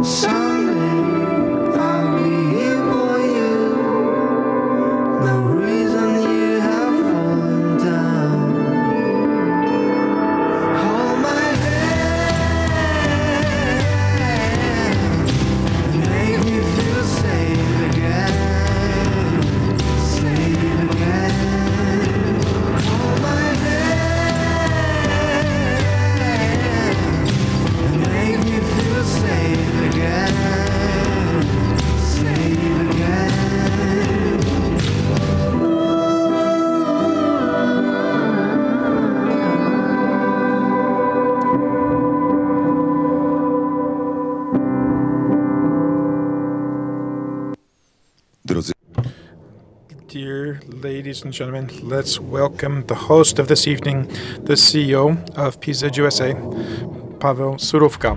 Someday I'll be here for you. No reason you have fallen down. Hold my hand, make me feel safe again. Safe again. Hold my hand, make me feel safe again. Safe again. Dear ladies and gentlemen, let's welcome the host of this evening, the CEO of PZU USA, Paweł Surówka.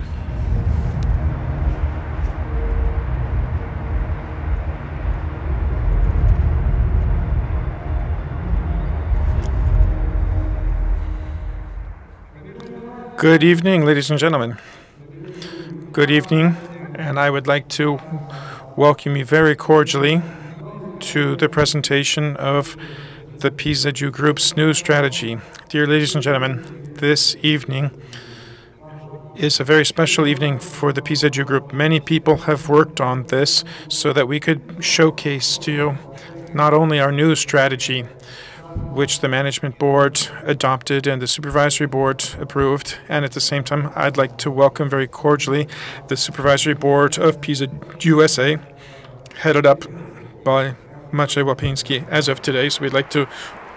Good evening, ladies and gentlemen. Good evening, and I would like to welcome you very cordially to the presentation of the PZU Group's new strategy. Dear ladies and gentlemen, this evening is a very special evening for the PZU Group. Many people have worked on this so that we could showcase to you not only our new strategy, which the management board adopted and the supervisory board approved, and at the same time, I'd like to welcome very cordially the supervisory board of PZU USA, headed up by Maciej Łapiński as of today, so we'd like to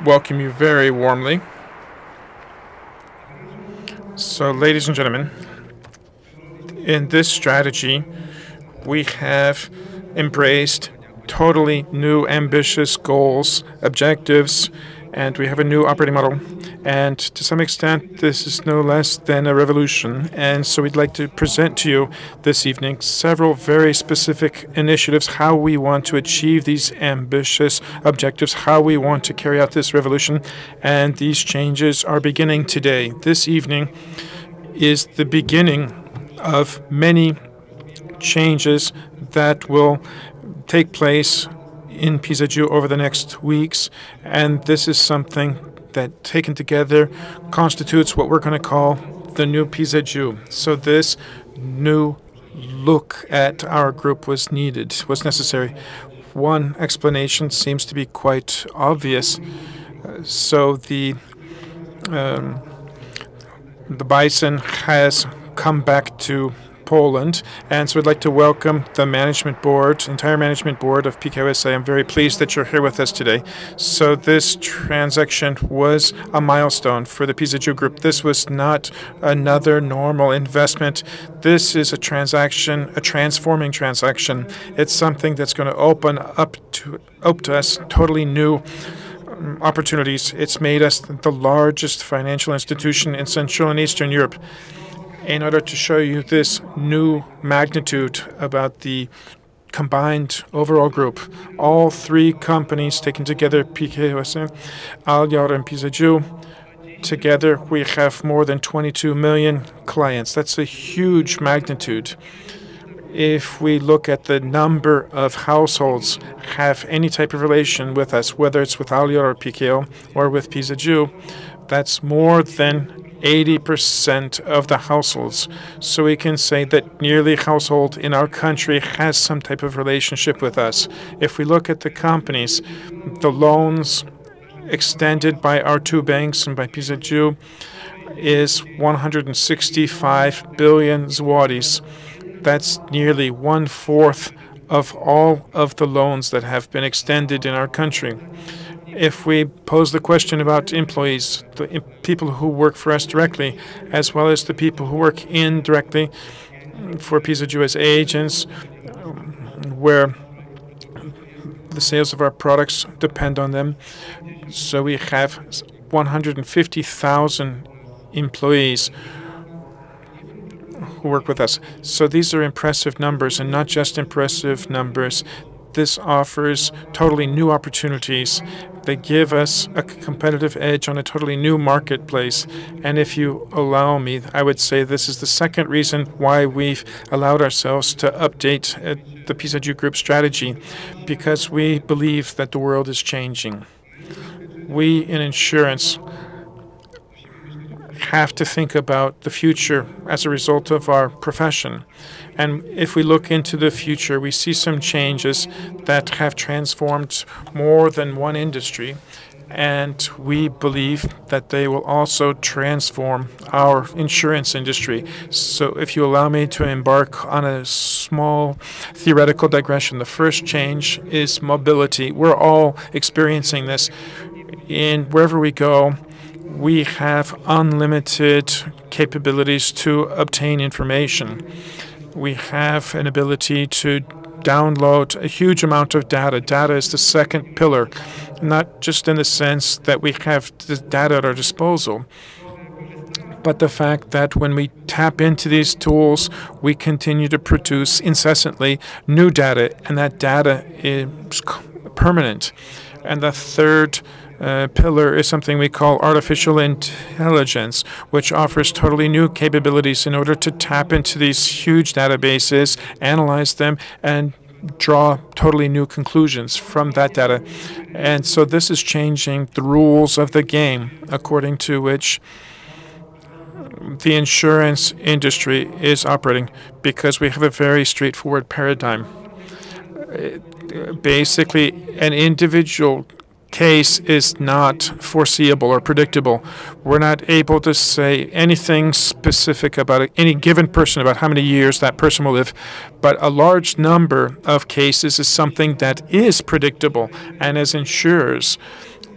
welcome you very warmly. So, ladies and gentlemen, in this strategy, we have embraced totally new ambitious goals, objectives, and we have a new operating model. And to some extent, this is no less than a revolution. And so we'd like to present to you this evening several very specific initiatives, how we want to achieve these ambitious objectives, how we want to carry out this revolution. And these changes are beginning today. This evening is the beginning of many changes that will take place in PZU over the next weeks, and this is something that, taken together, constitutes what we're going to call the new PZU. So this new look at our group was necessary. One explanation seems to be quite obvious. So the bison has come back to Poland, and so I'd like to welcome the management board, entire management board of PKUSA. I'm very pleased that you're here with us today. So this transaction was a milestone for the PZU Group. This was not another normal investment. This is a transaction, a transforming transaction. It's something that's going to open up to us totally new opportunities. It's made us the largest financial institution in Central and Eastern Europe. In order to show you this new magnitude about the combined overall group, all three companies taken together, PKUSA, Alior, and PZU, together we have more than 22 million clients. That's a huge magnitude. If we look at the number of households have any type of relation with us, whether it's with Alior or PKO or with PZU, that's more than 80% of the households. So we can say that nearly every household in our country has some type of relationship with us. If we look at the companies, the loans extended by our two banks and by PZU is 165 billion zlotys. That's nearly 1/4 of all of the loans that have been extended in our country. If we pose the question about employees, the people who work for us directly, as well as the people who work indirectly for PZU as agents, where the sales of our products depend on them. So we have 150,000 employees who work with us. So these are impressive numbers, and not just impressive numbers. This offers totally new opportunities They give us a competitive edge on a totally new marketplace. And if you allow me, I would say this is the second reason why we've allowed ourselves to update the PZU Group strategy, because we believe that the world is changing. We in insurance have to think about the future as a result of our profession. And if we look into the future, we see some changes that have transformed more than one industry. And we believe that they will also transform our insurance industry. So if you allow me to embark on a small theoretical digression, the first change is mobility. We're all experiencing this. Wherever we go, we have unlimited capabilities to obtain information. We have an ability to download a huge amount of data. Data is the second pillar, not just in the sense that we have the data at our disposal, but the fact that when we tap into these tools, we continue to produce incessantly new data, and that data is permanent. And the third pillar is something we call artificial intelligence, which offers totally new capabilities in order to tap into these huge databases, analyze them, and draw totally new conclusions from that data. And so this is changing the rules of the game, according to which the insurance industry is operating, because we have a very straightforward paradigm. Basically, an individual case is not foreseeable or predictable. We're not able to say anything specific about any given person, about how many years that person will live. But a large number of cases is something that is predictable. And as insurers,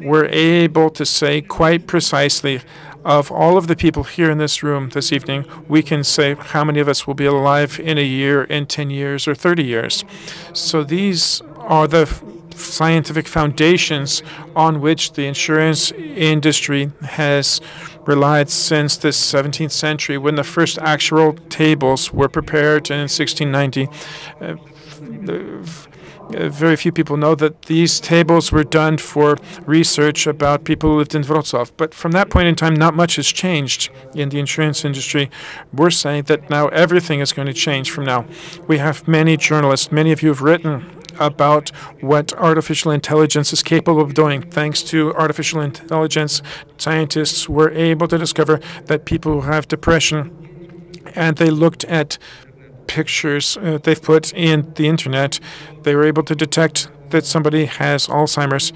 we're able to say quite precisely, of all of the people here in this room this evening, we can say how many of us will be alive in a year, in 10 years, or 30 years. So these are the scientific foundations on which the insurance industry has relied since the 17th century, when the first actual tables were prepared in 1690. Very few people know that these tables were done for research about people who lived in Wrocław. But from that point in time, not much has changed in the insurance industry. We're saying that now everything is going to change from now. We have many journalists, many of you have written about what artificial intelligence is capable of doing. Thanks to artificial intelligence, scientists were able to discover that people who have depression, and they looked at pictures they've put in the internet, they were able to detect that somebody has Alzheimer's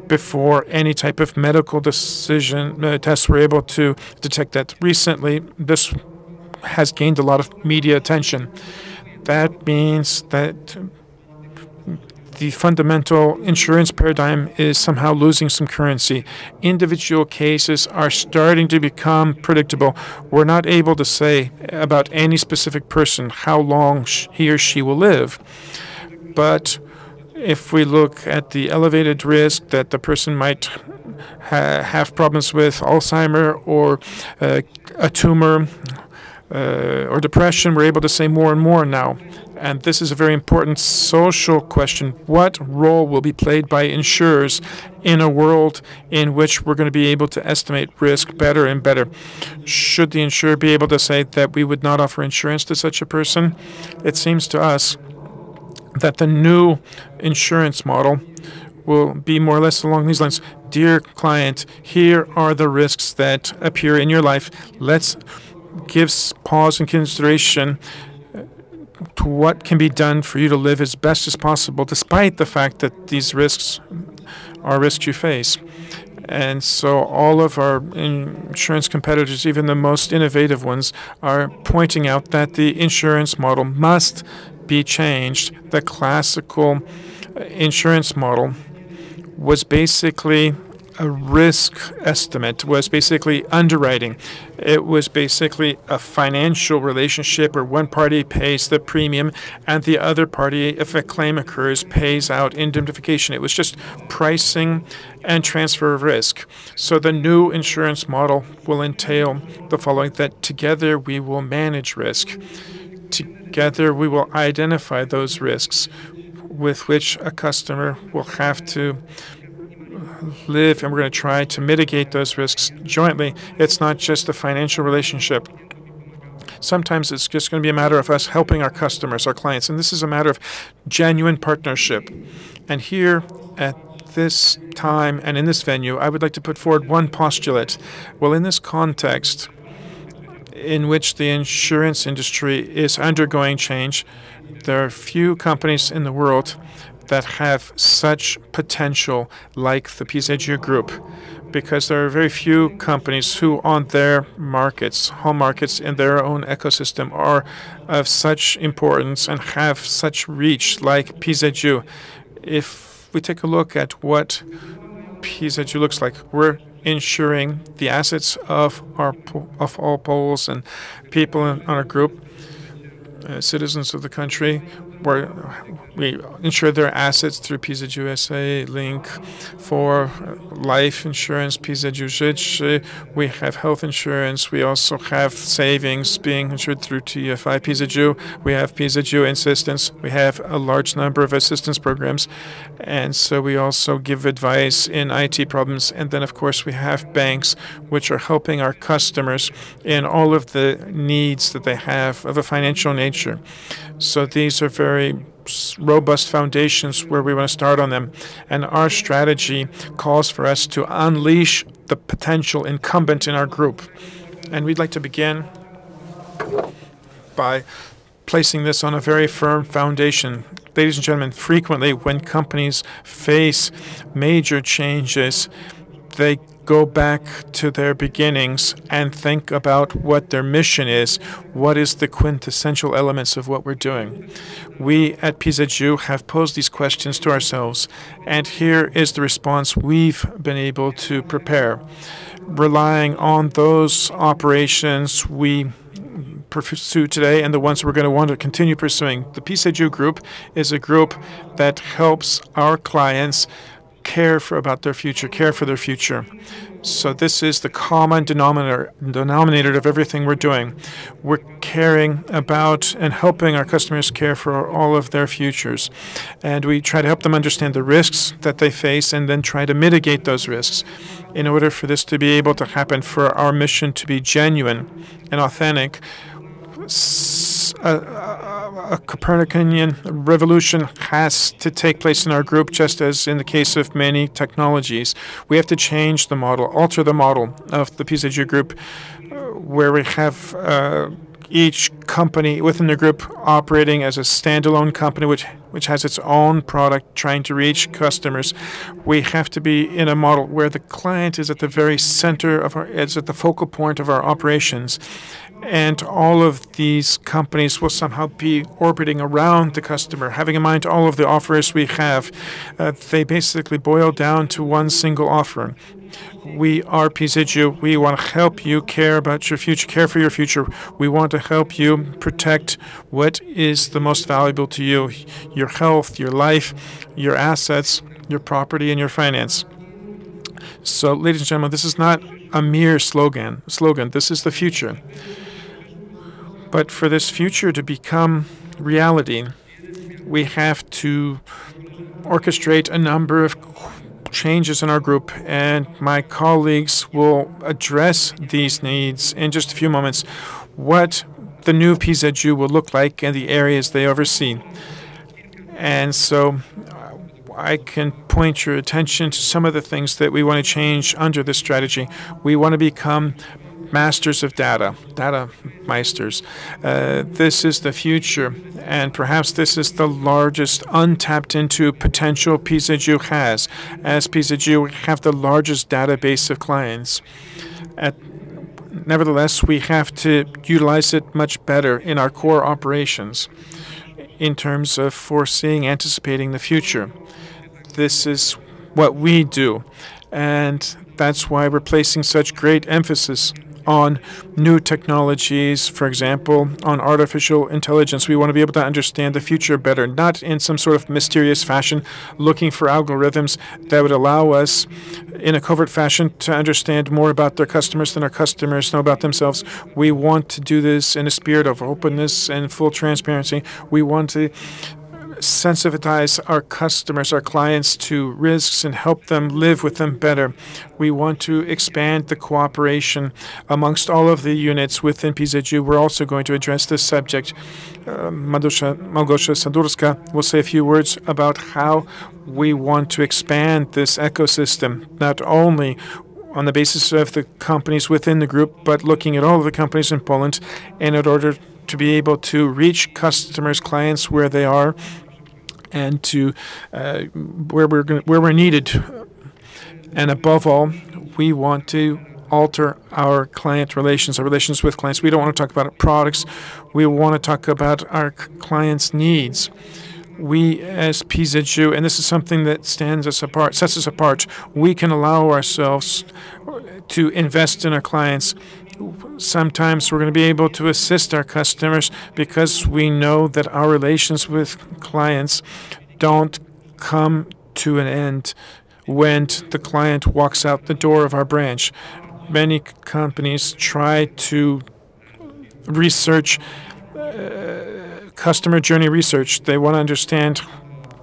before any type of medical decision tests were able to detect that. Recently, this has gained a lot of media attention. That means that the fundamental insurance paradigm is somehow losing some currency. Individual cases are starting to become predictable. We're not able to say about any specific person how long he or she will live. But if we look at the elevated risk that the person might have problems with Alzheimer or a tumor or depression, we're able to say more and more now. And this is a very important social question. What role will be played by insurers in a world in which we're going to be able to estimate risk better and better? Should the insurer be able to say that we would not offer insurance to such a person? It seems to us that the new insurance model will be more or less along these lines. Dear client, here are the risks that appear in your life. Let's give pause and consideration to what can be done for you to live as best as possible, despite the fact that these risks are risks you face. And so all of our insurance competitors, even the most innovative ones, are pointing out that the insurance model must be changed. The classical insurance model was basically a risk estimate, was basically underwriting. It was basically a financial relationship where one party pays the premium and the other party, if a claim occurs, pays out indemnification. It was just pricing and transfer of risk. So the new insurance model will entail the following: that together we will manage risk. Together we will identify those risks with which a customer will have to live and we're going to try to mitigate those risks jointly. It's not just a financial relationship. Sometimes it's just going to be a matter of us helping our customers, our clients, and this is a matter of genuine partnership. And here at this time and in this venue, I would like to put forward one postulate. Well, in this context, in which the insurance industry is undergoing change, there are few companies in the world that have such potential like the PZU Group, because there are very few companies who on their markets, home markets, in their own ecosystem are of such importance and have such reach like PZU. If we take a look at what PZU looks like, we're insuring the assets of all Poles and people in our group, citizens of the country, where we insure their assets through PZU SA Link for life insurance, PZU Życie. We have health insurance. We also have savings being insured through TFI PZU. We have PZU Assistance. We have a large number of assistance programs. And so we also give advice in IT problems. And then, of course, we have banks which are helping our customers in all of the needs that they have of a financial nature. So these are very robust foundations where we want to start on them. And our strategy calls for us to unleash the potential incumbent in our group. And we'd like to begin by placing this on a very firm foundation. Ladies and gentlemen, frequently when companies face major changes, they go back to their beginnings and think about what their mission is, what is the quintessential elements of what we're doing. We at PZU have posed these questions to ourselves, and here is the response we've been able to prepare. Relying on those operations we pursue today and the ones we're going to want to continue pursuing. The PZU Group is a group that helps our clients care for their future. So this is the common denominator of everything we're doing. We're caring about and helping our customers care for all of their futures. And we try to help them understand the risks that they face and then try to mitigate those risks. In order for this to be able to happen, for our mission to be genuine and authentic, a Copernican revolution has to take place in our group, just as in the case of many technologies. We have to change the model, alter the model of the PZU Group, where we have each company within the group operating as a standalone company which has its own product trying to reach customers. We have to be in a model where the client is at the very center of is at the focal point of our operations. And all of these companies will somehow be orbiting around the customer, having in mind all of the offers we have. They basically boil down to one single offer. We are PZU. We want to help you care about your future, care for your future. We want to help you protect what is the most valuable to you, your health, your life, your assets, your property, and your finance. So, ladies and gentlemen, this is not a mere slogan. This is the future. But for this future to become reality, we have to orchestrate a number of changes in our group, and my colleagues will address these needs in just a few moments, what the new PZU will look like in the areas they oversee. And so I can point your attention to some of the things that we want to change under this strategy. We want to become masters of data meisters. This is the future, and perhaps this is the largest untapped into potential PZU has. As PZU, we have the largest database of clients. Nevertheless, we have to utilize it much better in our core operations in terms of foreseeing, anticipating the future. This is what we do, and that's why we're placing such great emphasis on new technologies, for example, on artificial intelligence. We want to be able to understand the future better, not in some sort of mysterious fashion, looking for algorithms that would allow us, in a covert fashion, to understand more about their customers than our customers know about themselves. We want to do this in a spirit of openness and full transparency. We want to sensitize our customers, our clients to risks and help them live with them better. We want to expand the cooperation amongst all of the units within PZU. We're also going to address this subject. Małgosia Sadurska will say a few words about how we want to expand this ecosystem, not only on the basis of the companies within the group, but looking at all of the companies in Poland, and in order to be able to reach customers, clients where they are, and to where we're needed. And above all, we want to alter our client relations, our relations with clients. We don't want to talk about products. We want to talk about our clients' needs. We as PZU, and this is something that sets us apart, we can allow ourselves to invest in our clients. Sometimes we're going to be able to assist our customers because we know that our relations with clients don't come to an end when the client walks out the door of our branch. Many companies try to research customer journey research. They want to understand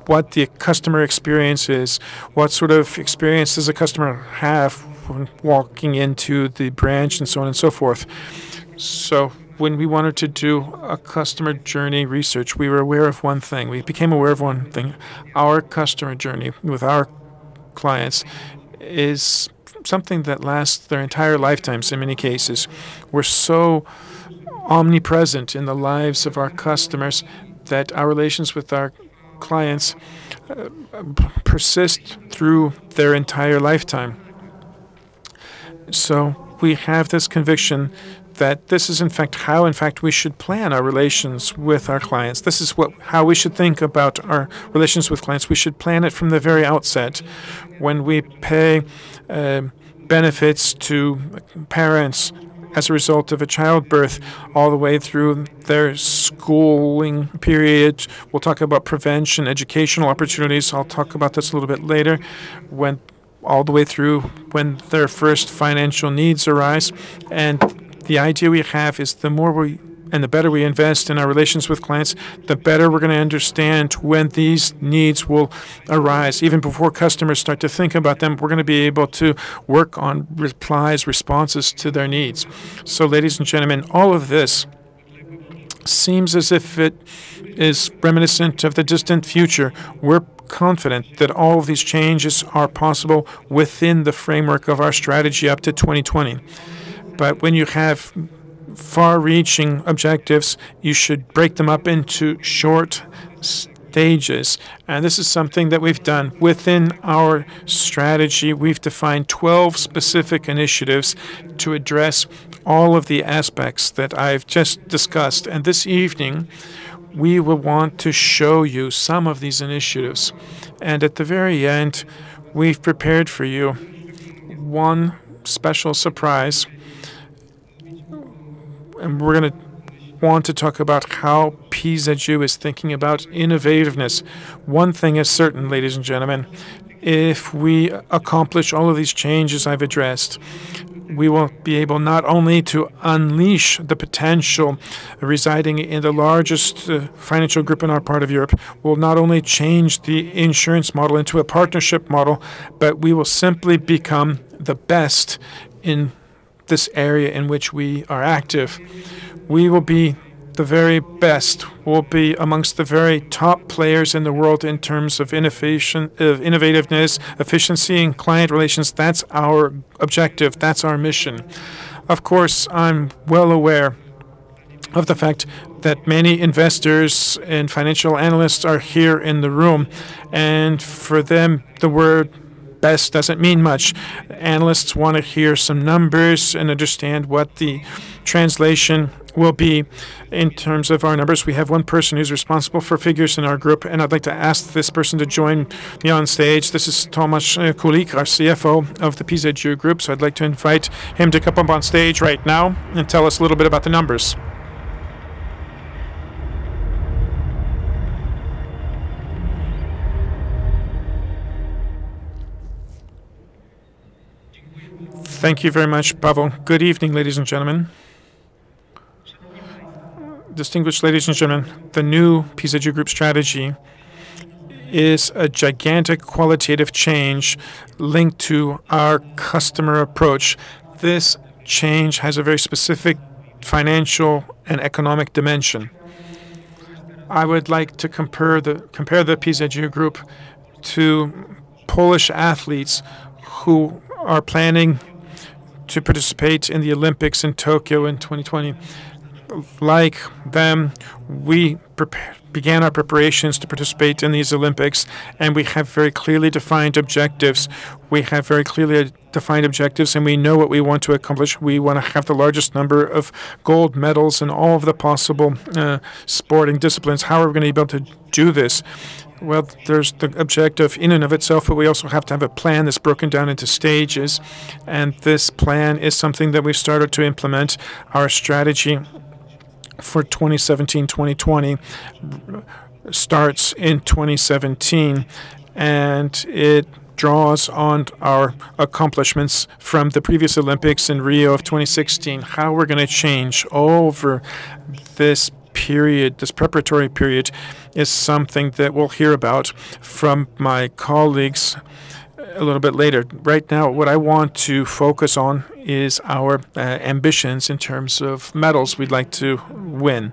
what the customer experience is, what sort of experience does a customer have when walking into the branch, and so on and so forth. So when we wanted to do a customer journey research, we were aware of one thing. We became aware of one thing. Our customer journey with our clients is something that lasts their entire lifetimes in many cases. We're so omnipresent in the lives of our customers that our relations with our clients persist through their entire lifetime. So we have this conviction that this is how we should plan our relations with our clients. This is how we should think about our relations with clients. We should plan it from the very outset. When we pay benefits to parents as a result of a childbirth, all the way through their schooling period. We'll talk about prevention, educational opportunities. I'll talk about this a little bit later. All the way through when their first financial needs arise. And the idea we have is the better we invest in our relations with clients, the better we're going to understand when these needs will arise. Even before customers start to think about them, we're going to be able to work on responses to their needs. So, ladies and gentlemen, all of this seems as if it is reminiscent of the distant future. We're confident that all of these changes are possible within the framework of our strategy up to 2020. But when you have far-reaching objectives, you should break them up into short stages. And this is something that we've done. Within our strategy, we've defined 12 specific initiatives to address all of the aspects that I've just discussed. And this evening, we will want to show you some of these initiatives. And at the very end, we've prepared for you one special surprise. And we're going to want to talk about how PZU is thinking about innovativeness. One thing is certain, ladies and gentlemen, if we accomplish all of these changes I've addressed, we will be able not only to unleash the potential residing in the largest financial group in our part of Europe, we'll not only change the insurance model into a partnership model, but we will simply become the best in this area in which we are active. We will be the very best. We'll be amongst the very top players in the world in terms of innovation, of innovativeness, efficiency, and client relations. That's our objective. That's our mission. Of course, I'm well aware of the fact that many investors and financial analysts are here in the room, and for them, the word best doesn't mean much. Analysts want to hear some numbers and understand what the translation will be in terms of our numbers. We have one person who's responsible for figures in our group, and I'd like to ask this person to join me on stage. This is Tomasz Kulik, our CFO of the PZU Group. So I'd like to invite him to come up on stage right now and tell us a little bit about the numbers. Thank you very much, Pavel. Good evening, ladies and gentlemen. Distinguished ladies and gentlemen, the new PZU Group strategy is a gigantic qualitative change linked to our customer approach. This change has a very specific financial and economic dimension. I would like to compare the PZU group to Polish athletes who are planning to participate in the Olympics in Tokyo in 2020. Like them, we began our preparations to participate in these Olympics, and we have very clearly defined objectives. We have very clearly defined objectives, and we know what we want to accomplish. We want to have the largest number of gold medals in all of the possible sporting disciplines. How are we going to be able to do this? Well, there's the objective in and of itself, but we also have to have a plan that's broken down into stages, and this plan is something that we've started to implement. Our strategy for 2017-2020 starts in 2017, and it draws on our accomplishments from the previous Olympics in Rio of 2016. How we're going to change over this period, this preparatory period, is something that we'll hear about from my colleagues a little bit later. Right now, what I want to focus on is our ambitions in terms of medals we'd like to win.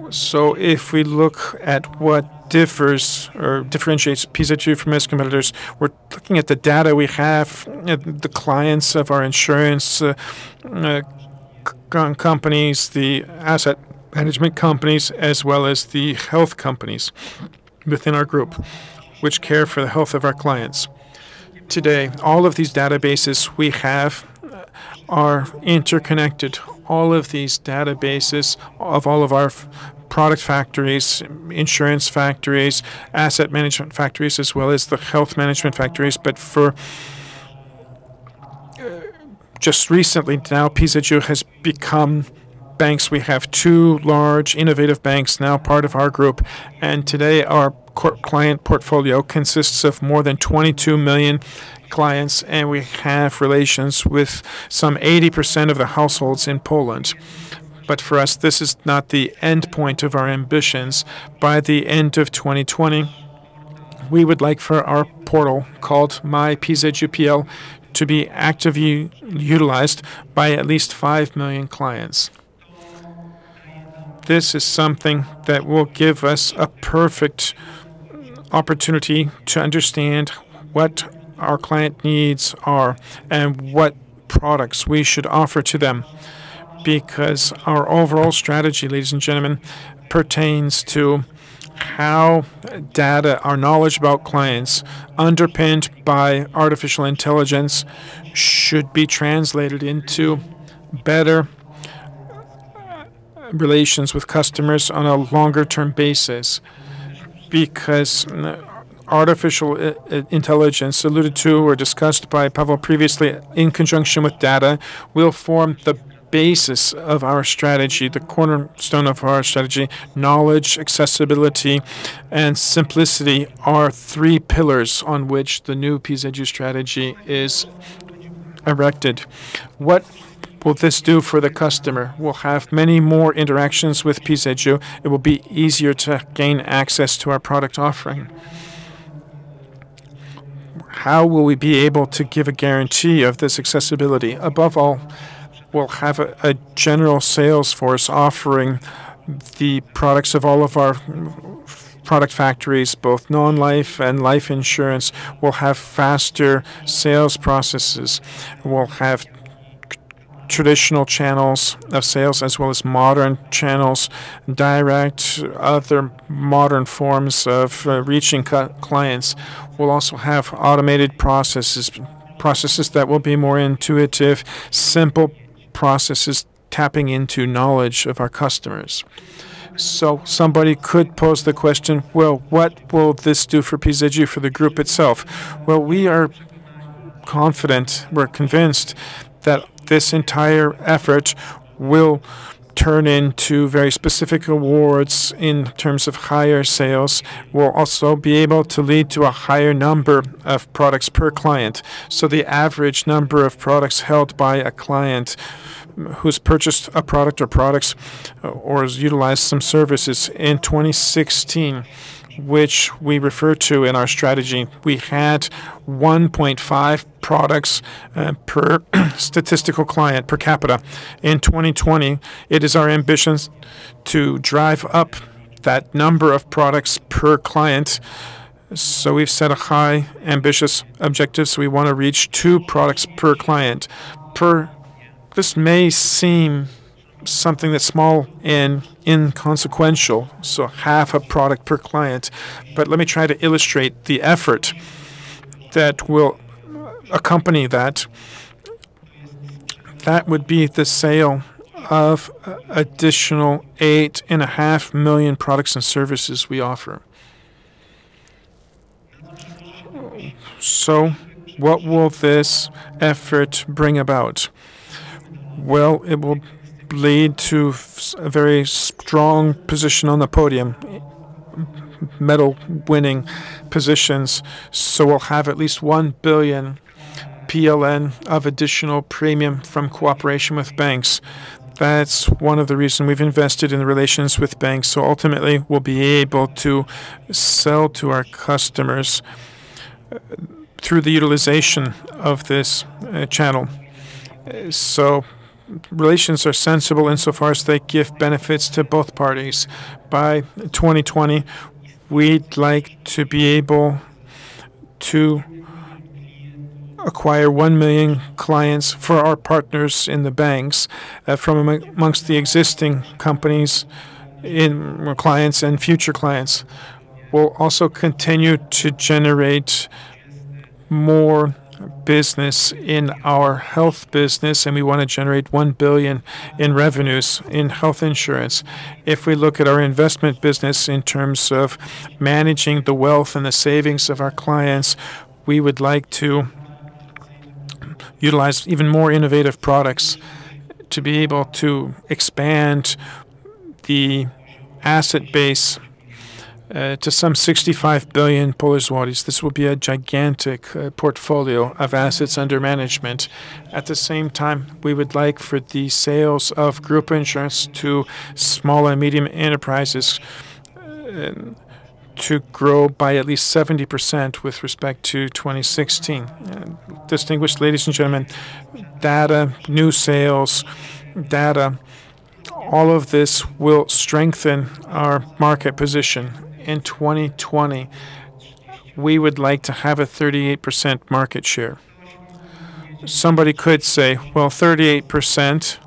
So if we look at what differs or differentiates PZU from its competitors, we're looking at the data we have, the clients of our insurance companies, the asset management companies, as well as the health companies within our group, which care for the health of our clients. Today, all of these databases we have are interconnected. All of these databases of all of our product factories, insurance factories, asset management factories, as well as the health management factories. But for just recently now, PZU has become banks. We have two large innovative banks now part of our group, and today our client portfolio consists of more than 22 million clients, and we have relations with some 80% of the households in Poland. But for us, this is not the end point of our ambitions. By the end of 2020, we would like for our portal called My PZU to be actively utilized by at least 5 million clients. This is something that will give us a perfect opportunity to understand what our client needs are and what products we should offer to them. Because our overall strategy, ladies and gentlemen, pertains to how data, our knowledge about clients, underpinned by artificial intelligence, should be translated into better relations with customers on a longer-term basis. Because artificial intelligence, alluded to or discussed by Pavel previously, in conjunction with data, will form the basis of our strategy, the cornerstone of our strategy. Knowledge, accessibility, and simplicity are three pillars on which the new PZU strategy is erected. What will this do for the customer? We'll have many more interactions with PZU. It will be easier to gain access to our product offering. How will we be able to give a guarantee of this accessibility? Above all, we'll have a general sales force offering the products of all of our product factories, both non-life and life insurance. We'll have faster sales processes. We'll have traditional channels of sales as well as modern channels, direct, other modern forms of reaching clients. We'll also have automated processes that will be more intuitive, simple processes tapping into knowledge of our customers. So somebody could pose the question, well, what will this do for PZU, for the group itself? Well, we are confident, we're convinced that this entire effort will turn into very specific awards in terms of higher sales. We'll also be able to lead to a higher number of products per client. So the average number of products held by a client who's purchased a product or products or has utilized some services. In 2016, which we refer to in our strategy, we had 1.5 products per statistical client per capita. In 2020, it is our ambition to drive up that number of products per client. So we've set a high, ambitious objective. So we want to reach 2 products per client. This may seem something that's small and inconsequential, so half a product per client. But let me try to illustrate the effort that will accompany that. That would be the sale of additional 8.5 million products and services we offer. So what will this effort bring about? Well, it will lead to a very strong position on the podium, medal-winning positions. So we'll have at least 1 billion PLN of additional premium from cooperation with banks. That's one of the reasons we've invested in the relations with banks. So ultimately, we'll be able to sell to our customers through the utilization of this channel. So relations are sensible insofar as they give benefits to both parties. By 2020, we'd like to be able to acquire 1 million clients for our partners in the banks from amongst the existing companies in clients and future clients. We'll also continue to generate more business in our health business, and we want to generate 1 billion in revenues in health insurance. If we look at our investment business in terms of managing the wealth and the savings of our clients, we would like to utilize even more innovative products to be able to expand the asset base to some 65 billion Polish zlotys. This will be a gigantic portfolio of assets under management. At the same time, we would like for the sales of group insurance to small and medium enterprises to grow by at least 70% with respect to 2016. Distinguished ladies and gentlemen, data, new sales, data, all of this will strengthen our market position. In 2020, we would like to have a 38% market share. Somebody could say, well, 38%,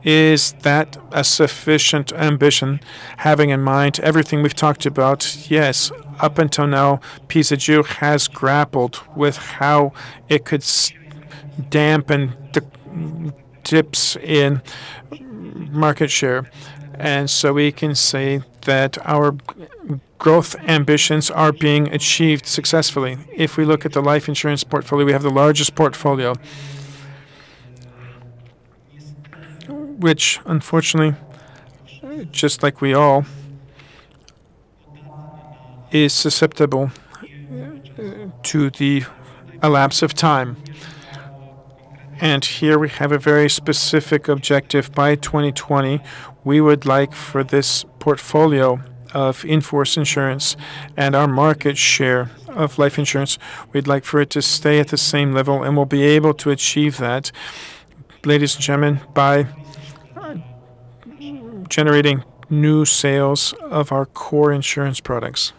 is that a sufficient ambition, having in mind everything we've talked about? Yes, up until now, PZU has grappled with how it could dampen the dips in market share. And so we can say that our growth ambitions are being achieved successfully. If we look at the life insurance portfolio, we have the largest portfolio, which unfortunately, just like we all, is susceptible to the elapse of time. And here we have a very specific objective. By 2020, we would like for this portfolio of in-force insurance and our market share of life insurance, we'd like for it to stay at the same level, and we'll be able to achieve that, ladies and gentlemen, by generating new sales of our core insurance products.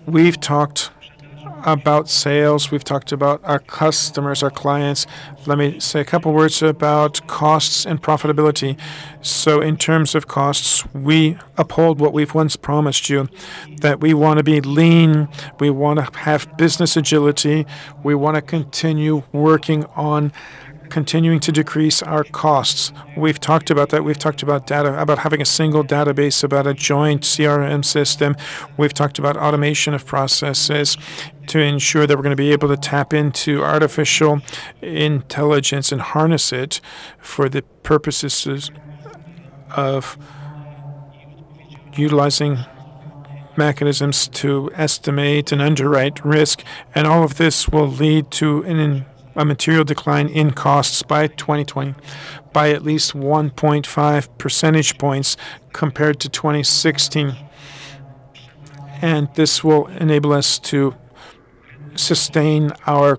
We've talked about sales. We've talked about our customers, our clients. Let me say a couple words about costs and profitability. So in terms of costs, we uphold what we've once promised you, that we want to be lean, we want to have business agility, we want to continue working on continuing to decrease our costs. We've talked about that. We've talked about data, about having a single database, about a joint CRM system. We've talked about automation of processes to ensure that we're going to be able to tap into artificial intelligence and harness it for the purposes of utilizing mechanisms to estimate and underwrite risk. And all of this will lead to an a material decline in costs by 2020 by at least 1.5 percentage points compared to 2016. And this will enable us to sustain our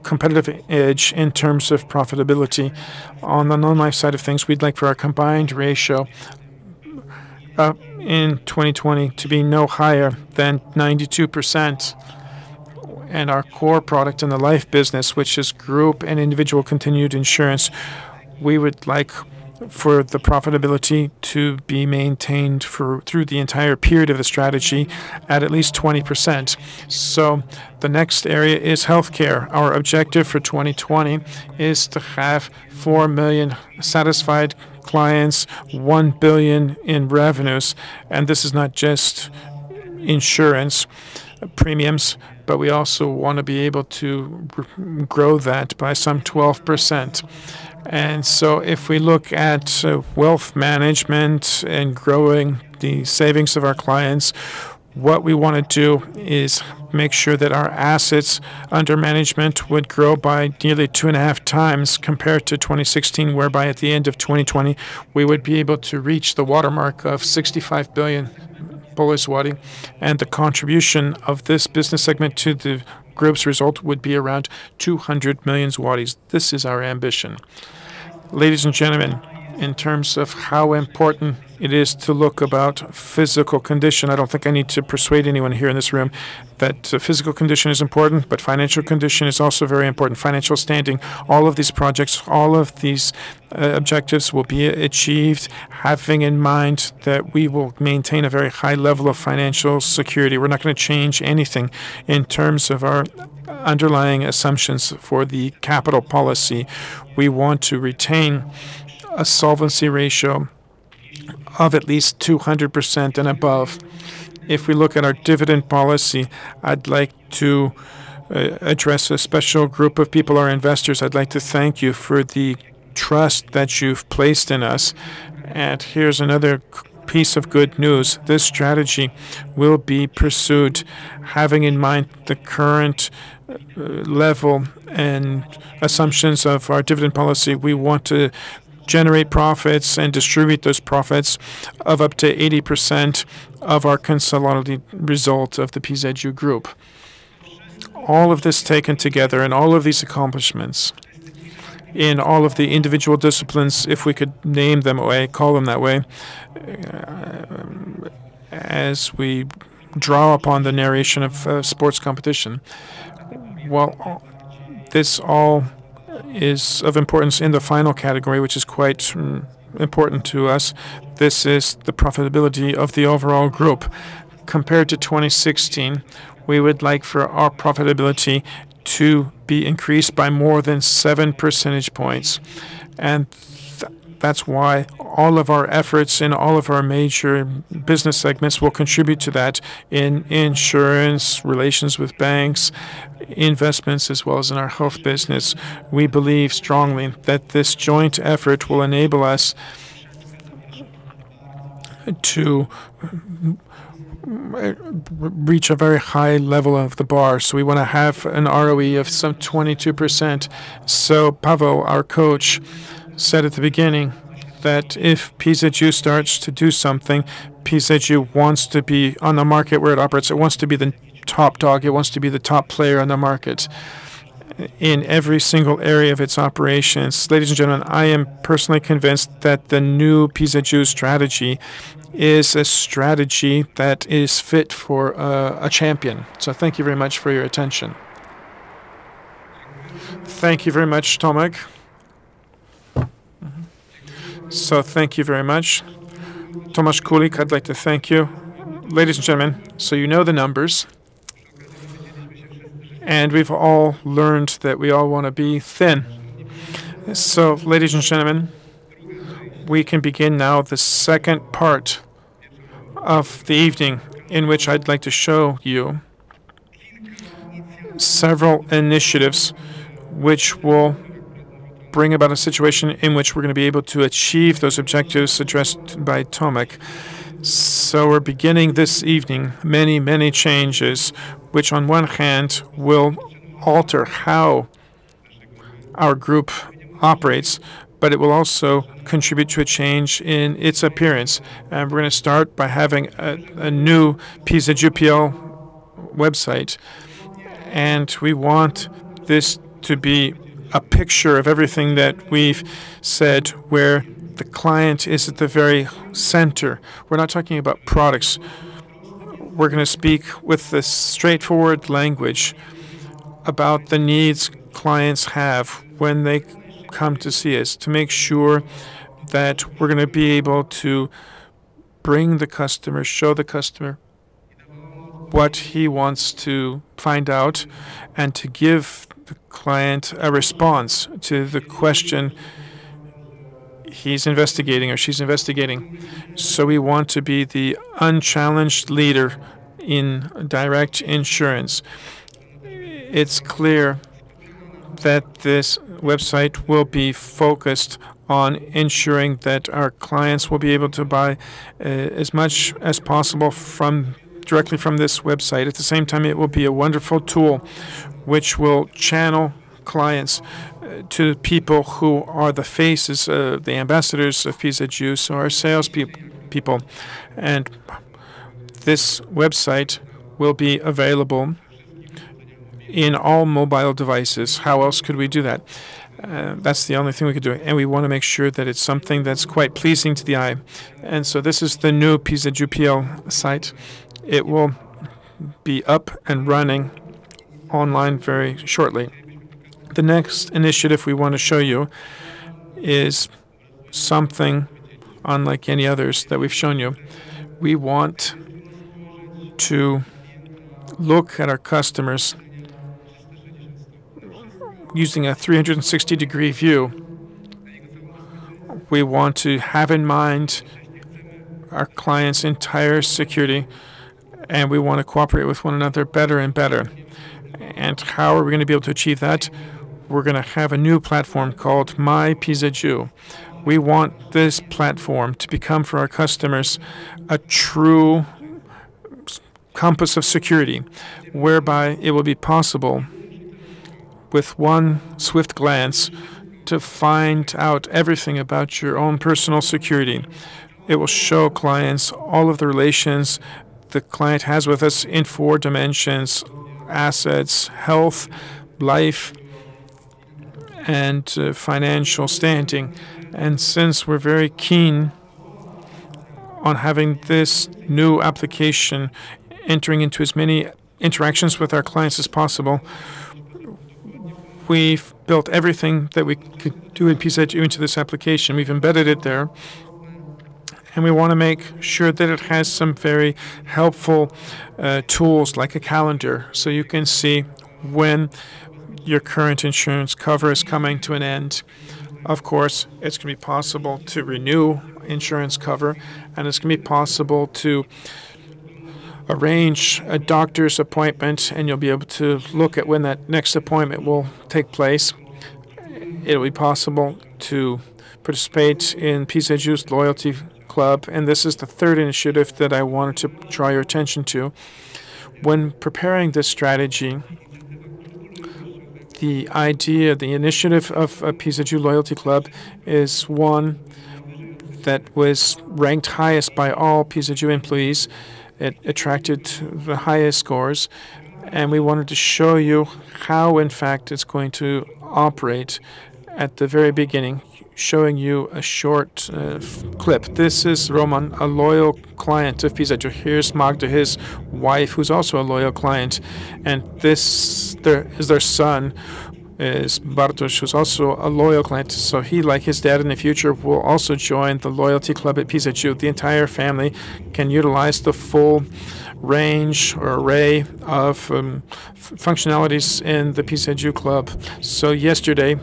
competitive edge in terms of profitability. On the non-life side of things, we'd like for our combined ratio in 2020 to be no higher than 92%. And our core product in the life business, which is group and individual continued insurance, we would like for the profitability to be maintained through the entire period of the strategy at least 20%. So the next area is healthcare. Our objective for 2020 is to have 4 million satisfied clients, 1 billion in revenues, and this is not just insurance premiums, but we also want to be able to grow that by some 12%. And so if we look at wealth management and growing the savings of our clients, what we want to do is make sure that our assets under management would grow by nearly 2.5 times compared to 2016, whereby at the end of 2020, we would be able to reach the watermark of 65 billion Polish zloty, and the contribution of this business segment to the group's result would be around 200 million zlotys. This is our ambition. Ladies and gentlemen, in terms of how important it is to look about physical condition, I don't think I need to persuade anyone here in this room that physical condition is important, but financial condition is also very important. Financial standing, all of these projects, all of these objectives will be achieved having in mind that we will maintain a very high level of financial security. We're not going to change anything in terms of our underlying assumptions for the capital policy. We want to retain a solvency ratio of at least 200% and above. If we look at our dividend policy, I'd like to address a special group of people, our investors. I'd like to thank you for the trust that you've placed in us. And here's another piece of good news. This strategy will be pursued having in mind the current level and assumptions of our dividend policy. We want to generate profits and distribute those profits of up to 80% of our consolidated result of the PZU group. All of this taken together and all of these accomplishments in all of the individual disciplines, if we could name them away, call them that way, as we draw upon the narration of sports competition. Well, this all is of importance in the final category, which is quite important to us. This is the profitability of the overall group. Compared to 2016, we would like for our profitability to be increased by more than 7 percentage points. And that's why all of our efforts in all of our major business segments will contribute to that in insurance, relations with banks, investments, as well as in our health business. We believe strongly that this joint effort will enable us to reach a very high level of the bar. So we want to have an ROE of some 22%. So Paweł, our coach, said at the beginning that if PZU starts to do something, PZU wants to be on the market where it operates. It wants to be the top dog. It wants to be the top player on the market in every single area of its operations. Ladies and gentlemen, I am personally convinced that the new PZU strategy is a strategy that is fit for a champion. So thank you very much for your attention. Thank you very much, Tomek. So thank you very much. Tomasz Kulik, I'd like to thank you. Ladies and gentlemen, so you know the numbers. And we've all learned that we all want to be thin. So, ladies and gentlemen, we can begin now the second part of the evening, in which I'd like to show you several initiatives which will bring about a situation in which we're going to be able to achieve those objectives addressed by Tomek. So we're beginning this evening many, many changes, which on one hand will alter how our group operates, but it will also contribute to a change in its appearance. And we're going to start by having a new PZU website, and we want this to be a picture of everything that we've said, where the client is at the very center. We're not talking about products. We're going to speak with this straightforward language about the needs clients have when they come to see us, to make sure that we're going to be able to bring the customer, show the customer what he wants to find out, and to give the client a response to the question he's investigating or she's investigating. So we want to be the unchallenged leader in direct insurance. It's clear that this website will be focused on ensuring that our clients will be able to buy as much as possible directly from this website. At the same time, it will be a wonderful tool which will channel clients to people who are the faces, the ambassadors of PZU, so our sales people. And this website will be available in all mobile devices. How else could we do that? That's the only thing we could do. And we want to make sure that it's something that's quite pleasing to the eye. And so this is the new PZU site. It will be up and running online very shortly. The next initiative we want to show you is something unlike any others that we've shown you. We want to look at our customers using a 360-degree view. We want to have in mind our clients' entire security, and we want to cooperate with one another better and better. And how are we going to be able to achieve that? We're going to have a new platform called My PZU. We want this platform to become for our customers a true compass of security, whereby it will be possible with one swift glance to find out everything about your own personal security. It will show clients all of the relations the client has with us in 4 dimensions: assets, health, life, and financial standing. And since we're very keen on having this new application entering into as many interactions with our clients as possible, we've built everything that we could do in PZU into this application. We've embedded it there, and we want to make sure that it has some very helpful tools like a calendar, so you can see when your current insurance cover is coming to an end. Of course, it's going to be possible to renew insurance cover, and it's going to be possible to arrange a doctor's appointment, and you'll be able to look at when that next appointment will take place. It'll be possible to participate in PZU's loyalty club, and this is the 3rd initiative that I wanted to draw your attention to. When preparing this strategy, the idea, the initiative of a PZU loyalty club is one that was ranked highest by all PZU employees. It attracted the highest scores, and we wanted to show you how, in fact, it's going to operate at the very beginning, showing you a short clip. This is Roman, a loyal client of PZU. Here's Magda, his wife, who's also a loyal client, and this is their son, is Bartosz, who's also a loyal client. So he, like his dad in the future, will also join the loyalty club at PZU. The entire family can utilize the full range or array of functionalities in the PZU club. So yesterday,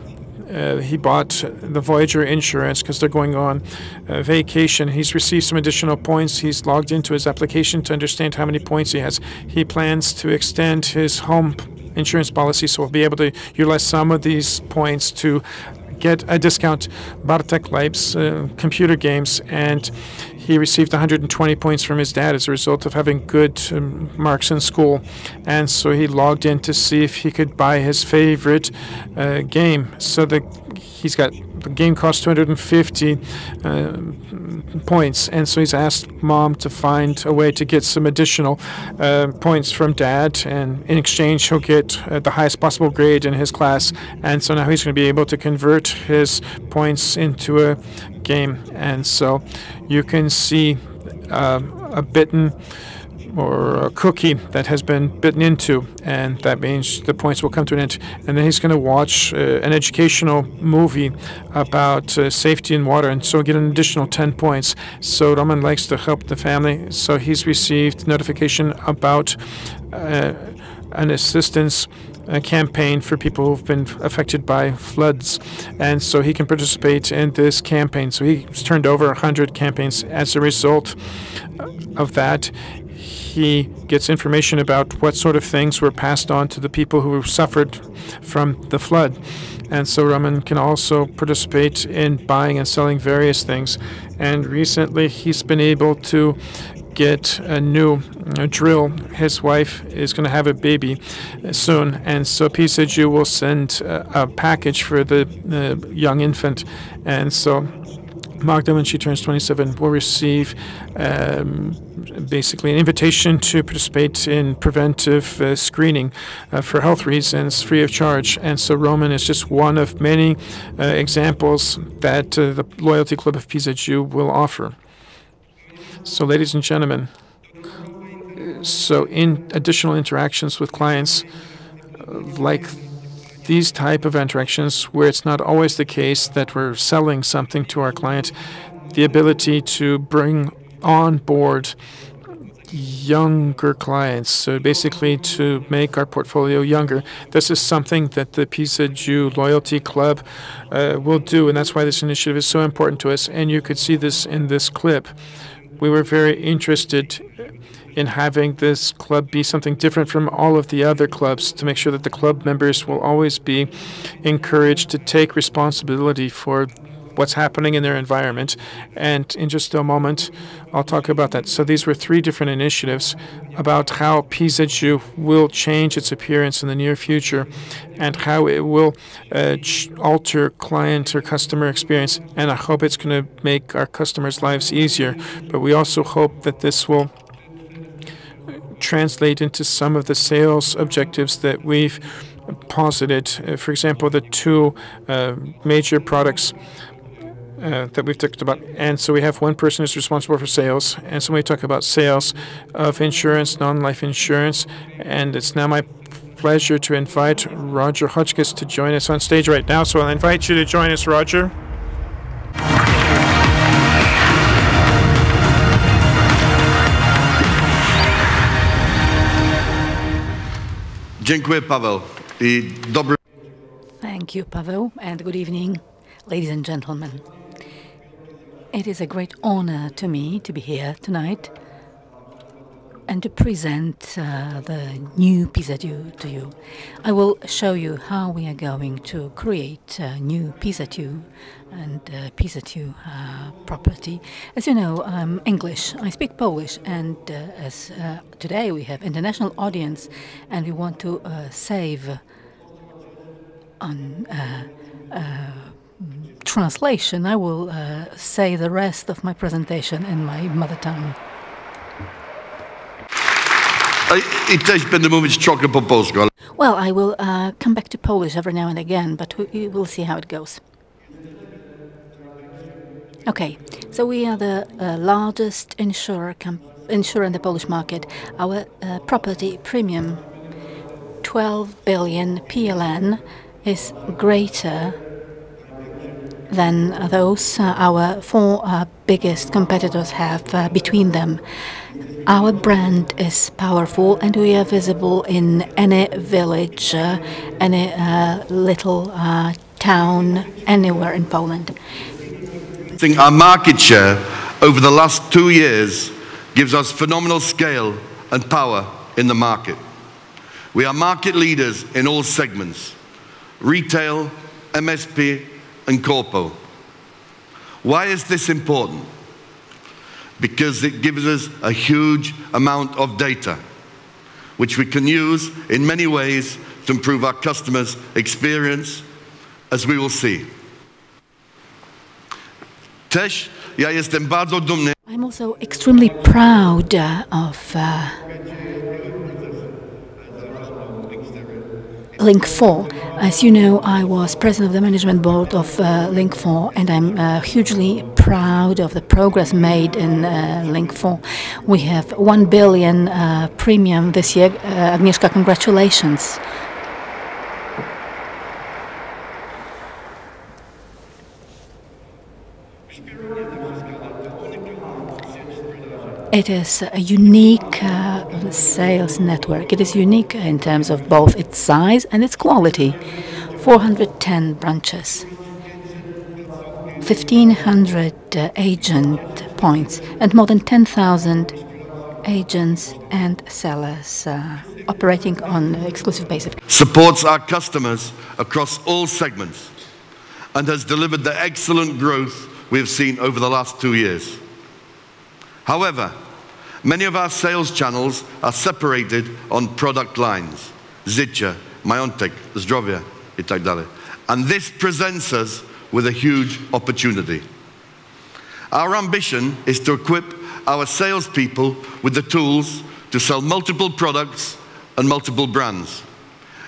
he bought the Voyager insurance because they're going on vacation. He's received some additional points. He's logged into his application to understand how many points he has. He plans to extend his home insurance policy, so we'll be able to utilize some of these points to get a discount. Bartek likes computer games, and he received 120 points from his dad as a result of having good marks in school. And so he logged in to see if he could buy his favorite game. So the game cost 250 points, and so he's asked mom to find a way to get some additional points from dad, and in exchange he'll get the highest possible grade in his class. And so now he's going to be able to convert his points into a game. And so you can see a bitten or a cookie that has been bitten into, and that means the points will come to an end. And then he's going to watch an educational movie about safety in water, and so get an additional 10 points. So Roman likes to help the family, so he's received notification about an assistance campaign for people who've been affected by floods, and so he can participate in this campaign. So he's turned over 100 campaigns. As a result of that, he gets information about what sort of things were passed on to the people who suffered from the flood. And so Roman can also participate in buying and selling various things. And recently he's been able to get a new drill. His wife is going to have a baby soon, and so PZU will send a package for the young infant. And so Magda, when she turns 27, will receive basically an invitation to participate in preventive screening for health reasons, free of charge. And so Roman is just one of many examples that the Loyalty Club of PZU will offer. So, ladies and gentlemen, so in additional interactions with clients, like these type of interactions where it's not always the case that we're selling something to our client, the ability to bring on board younger clients, so basically to make our portfolio younger. This is something that the PZU Loyalty Club will do, and that's why this initiative is so important to us. And you could see this in this clip. We were very interested in having this club be something different from all of the other clubs, to make sure that the club members will always be encouraged to take responsibility for what's happening in their environment. And in just a moment, I'll talk about that. So these were 3 different initiatives about how PZU will change its appearance in the near future and how it will alter client or customer experience. And I hope it's going to make our customers' lives easier. But we also hope that this will translate into some of the sales objectives that we've posited. For example, the 2 major products that we've talked about. And so we have one person who's responsible for sales. And so when we talk about sales of insurance, non-life insurance, and it's now my pleasure to invite Roger Hotchkiss to join us on stage right now. So I'll invite you to join us, Roger. Dziękuję, Paweł. Thank you, Paweł, and good evening, ladies and gentlemen. It is a great honor to me to be here tonight and to present the new PZU to you. I will show you how we are going to create a new PZU and PZU property. As you know, I'm English. I speak Polish, and as today we have international audience, and we want to save on translation. I will say the rest of my presentation in my mother tongue. I też będę mówić trochę po polsku. Well, I will come back to Polish every now and again, but we will see how it goes. Okay, so we are the largest insurer in the Polish market. Our property premium, 12 billion PLN, is greater than those our 4 biggest competitors have between them. Our brand is powerful, and we are visible in any village, any little town, anywhere in Poland. I think our market share over the last 2 years gives us phenomenal scale and power in the market. We are market leaders in all segments: retail, MSP, and corpo. Why is this important? because it gives us a huge amount of data, which we can use in many ways to improve our customers' experience, as we will see. Też ja jestem bardzo dumny. I'm also extremely proud of Link 4. As you know, I was president of the management board of Link 4, and I'm hugely proud of the progress made in Link 4. We have 1 billion premium this year. Agnieszka, congratulations. It is a unique sales network. It is unique in terms of both its size and its quality. 410 branches, 1,500 agent points, and more than 10,000 agents and sellers operating on an exclusive basis. Supports our customers across all segments and has delivered the excellent growth we have seen over the last 2 years. However, many of our sales channels are separated on product lines, Życie, Majątek, Zdrowie, itd. And this presents us with a huge opportunity. Our ambition is to equip our salespeople with the tools to sell multiple products and multiple brands,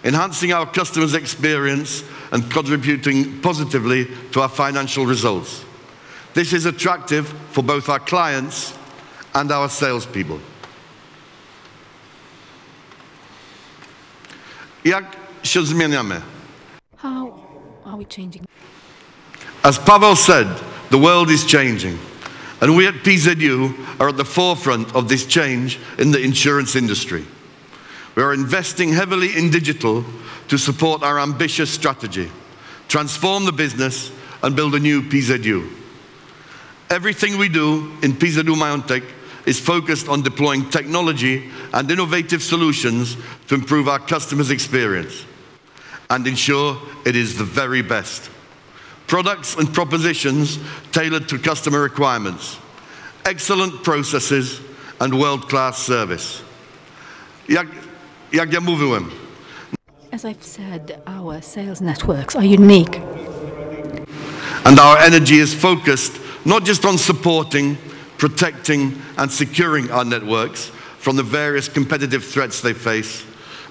enhancing our customers' experience and contributing positively to our financial results. This is attractive for both our clients and our salespeople. Jak się zmieniamy? How are we changing? As Pavel said, the world is changing, and we at PZU are at the forefront of this change in the insurance industry. We are investing heavily in digital to support our ambitious strategy, transform the business, and build a new PZU. Everything we do in PZU Majątek is focused on deploying technology and innovative solutions to improve our customers' experience and ensure it is the very best. Products and propositions tailored to customer requirements, excellent processes, and world-class service. Jak ja mówiłem, As I've said, our sales networks are unique. and our energy is focused not just on supporting, protecting, and securing our networks from the various competitive threats they face,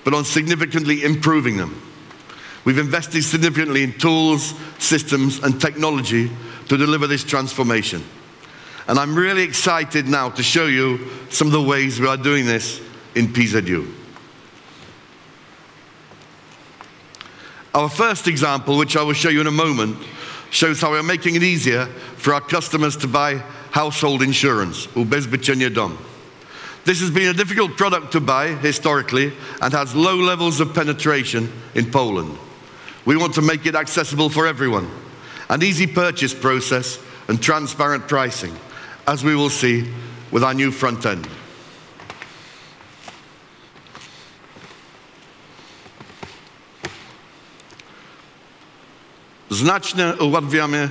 but on significantly improving them. We've invested significantly in tools, systems, and technology to deliver this transformation. And I'm really excited now to show you some of the ways we are doing this in PZU. Our first example, which I will show you in a moment, shows how we're making it easier for our customers to buy household insurance, ubezpieczenie dom. This has been a difficult product to buy historically and has low levels of penetration in Poland. We want to make it accessible for everyone, an easy purchase process and transparent pricing, as we will see with our new front end. Znacznie ułatwiamy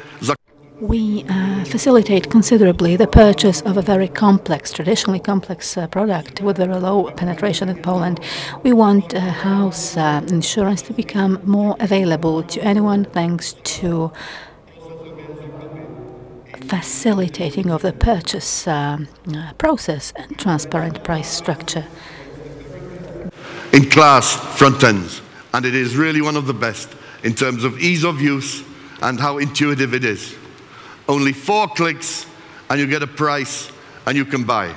We facilitate considerably the purchase of a very complex, traditionally complex product with very low penetration in Poland. We want house insurance to become more available to anyone thanks to facilitating of the purchase process and transparent price structure. in class front ends, and it is really one of the best in terms of ease of use and how intuitive it is. Only 4 clicks and you get a price and you can buy.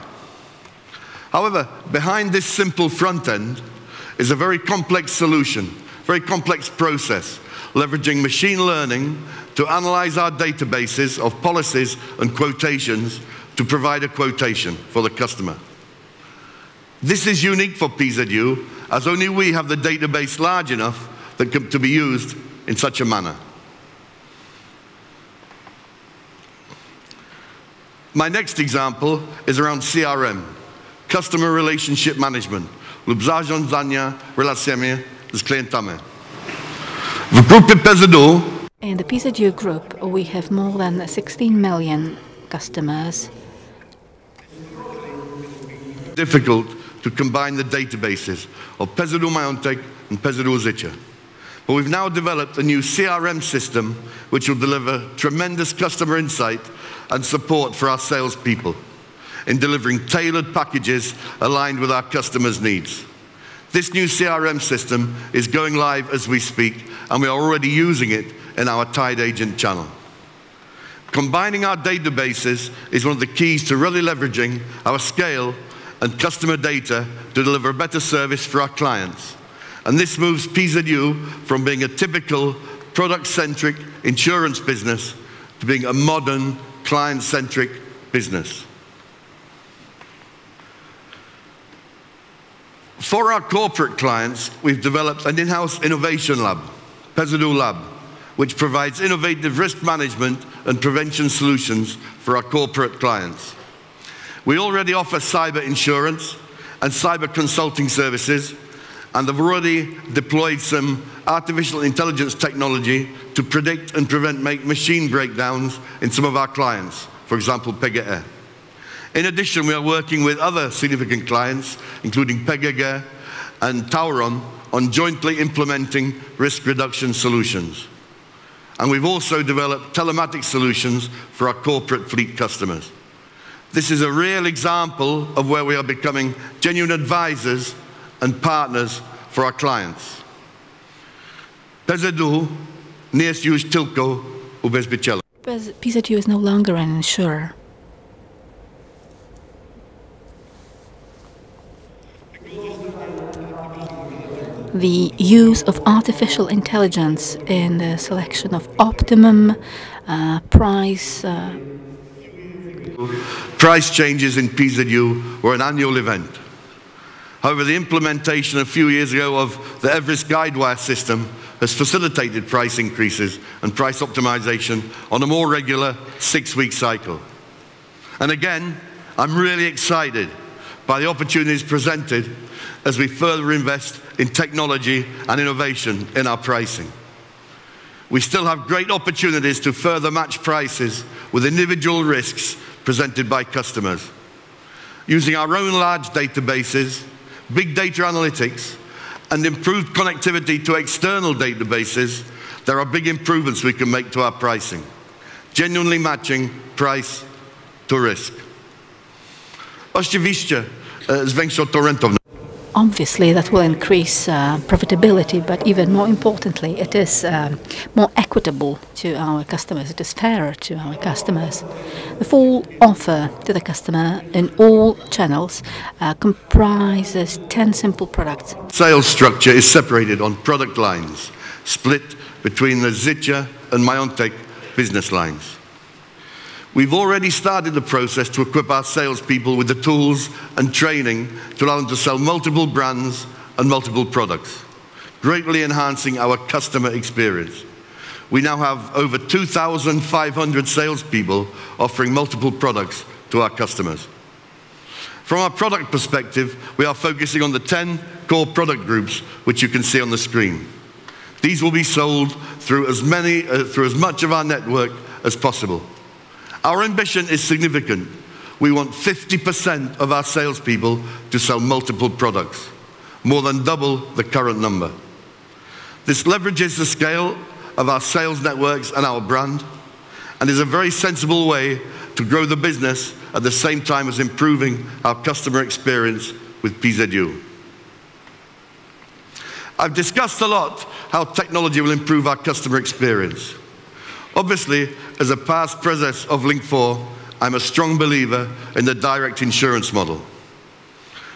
However, behind this simple front end is a very complex solution, very complex process, leveraging machine learning to analyze our databases of policies and quotations to provide a quotation for the customer. This is unique for PZU, as only we have the database large enough to be used in such a manner. My next example is around CRM, Customer Relationship Management, lub zarządzania relacjami z klientami. W grupie PZU In the PZU group, we have more than 16 million customers difficult to combine the databases of PZU Majątek and PZU Życie. But we've now developed a new CRM system which will deliver tremendous customer insight and support for our salespeople in delivering tailored packages aligned with our customers' needs. This new CRM system is going live as we speak, and we are already using it in our tied agent channel. Combining our databases is one of the keys to really leveraging our scale and customer data to deliver a better service for our clients. And this moves PZU from being a typical product-centric insurance business to being a modern, client-centric business. For our corporate clients, we've developed an in-house innovation lab, PZU Lab, which provides innovative risk management and prevention solutions for our corporate clients. We already offer cyber insurance and cyber consulting services, and have already deployed some artificial intelligence technology to predict and prevent machine breakdowns in some of our clients, for example, PZU. In addition, we are working with other significant clients, including PZU and Tauron, on jointly implementing risk reduction solutions. And we've also developed telematics solutions for our corporate fleet customers. This is a real example of where we are becoming genuine advisors and partners for our clients. PZU nie jest już tylko ubezpieczycielem. PZU is no longer an insurer. The use of artificial intelligence in the selection of optimum price changes in PZU were an annual event. However, the implementation a few years ago of the Everest Guidewire system has facilitated price increases and price optimization on a more regular 6-week cycle. And again, I'm really excited by the opportunities presented as we further invest in technology and innovation in our pricing. We still have great opportunities to further match prices with individual risks presented by customers. Using our own large databases, big data analytics, and improved connectivity to external databases, there are big improvements we can make to our pricing, genuinely matching price to risk. Oczywiście zwiększa to rentowność. Obviously, that will increase profitability, but even more importantly, it is more equitable to our customers. It is fairer to our customers. The full offer to the customer in all channels comprises 10 simple products. Sales structure is separated on product lines, split between the Życie and Majątek business lines. We've already started the process to equip our salespeople with the tools and training to allow them to sell multiple brands and multiple products, greatly enhancing our customer experience. We now have over 2,500 salespeople offering multiple products to our customers. From our product perspective, we are focusing on the 10 core product groups which you can see on the screen. These will be sold through as much of our network as possible. Our ambition is significant. We want 50% of our salespeople to sell multiple products, more than double the current number. This leverages the scale of our sales networks and our brand, and is a very sensible way to grow the business at the same time as improving our customer experience with PZU. I've discussed a lot how technology will improve our customer experience. Obviously, as a past president of Link4, I'm a strong believer in the direct insurance model.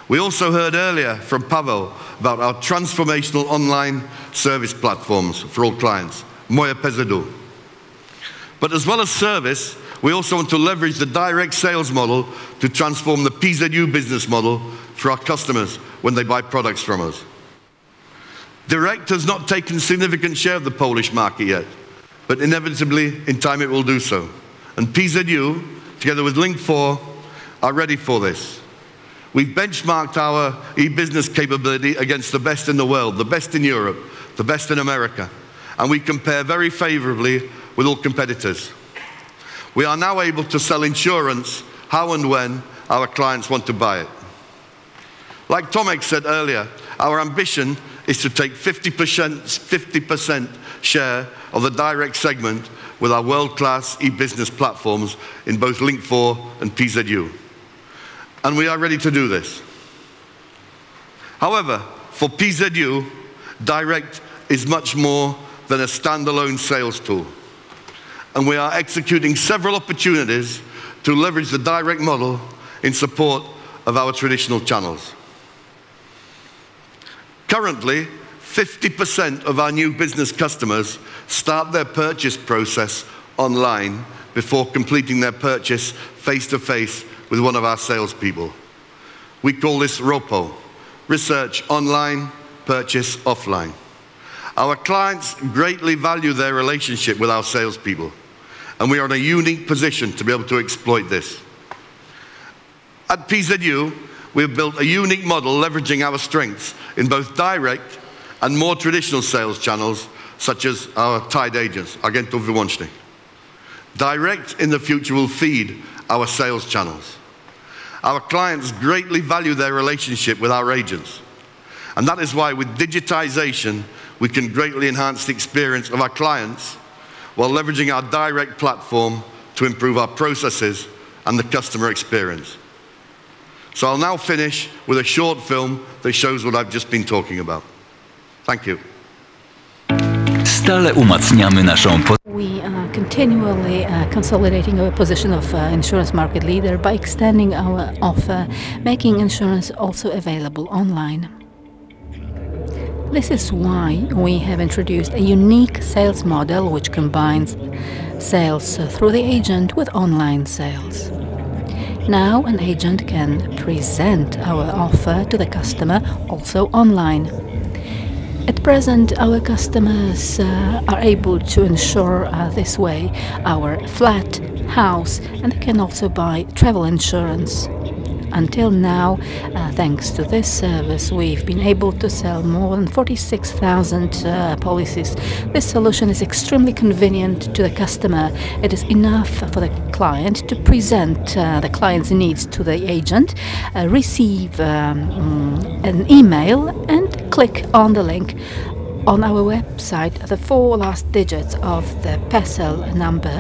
We also heard earlier from Paweł about our transformational online service platforms for all clients, Moje PZU. But as well as service, we also want to leverage the direct sales model to transform the PZU business model for our customers when they buy products from us. Direct has not taken a significant share of the Polish market yet, but inevitably, in time, it will do so. And PZU, together with Link4, are ready for this. We've benchmarked our e-business capability against the best in the world, the best in Europe, the best in America, and we compare very favorably with all competitors. We are now able to sell insurance how and when our clients want to buy it. Like Tomek said earlier, our ambition is to take 50% share of the direct segment with our world-class e-business platforms in both Link4 and PZU. And we are ready to do this. However, for PZU, direct is much more than a standalone sales tool. And we are executing several opportunities to leverage the direct model in support of our traditional channels. Currently, 50% of our new business customers start their purchase process online before completing their purchase face-to-face with one of our salespeople. We call this ROPO, Research Online, Purchase Offline. Our clients greatly value their relationship with our salespeople, and we are in a unique position to be able to exploit this. At PZU, we've built a unique model leveraging our strengths in both direct and more traditional sales channels, such as our tied agents, agentów wyłącznych. Direct in the future will feed our sales channels. Our clients greatly value their relationship with our agents. And that is why with digitization, we can greatly enhance the experience of our clients while leveraging our direct platform to improve our processes and the customer experience. So I'll now finish with a short film that shows what I've just been talking about. Thank you. Stale umacniamy naszą We are continually consolidating our position of insurance market leader by extending our offer, making insurance also available online. This is why we have introduced a unique sales model which combines sales through the agent with online sales. Now an agent can present our offer to the customer also online. At present, our customers are able to insure this way our flat, house, and they can also buy travel insurance. Until now, thanks to this service, we've been able to sell more than 46,000 policies. This solution is extremely convenient to the customer. It is enough for the client to present the client's needs to the agent, receive an email, and click on the link. On our website, the 4 last digits of the PESEL number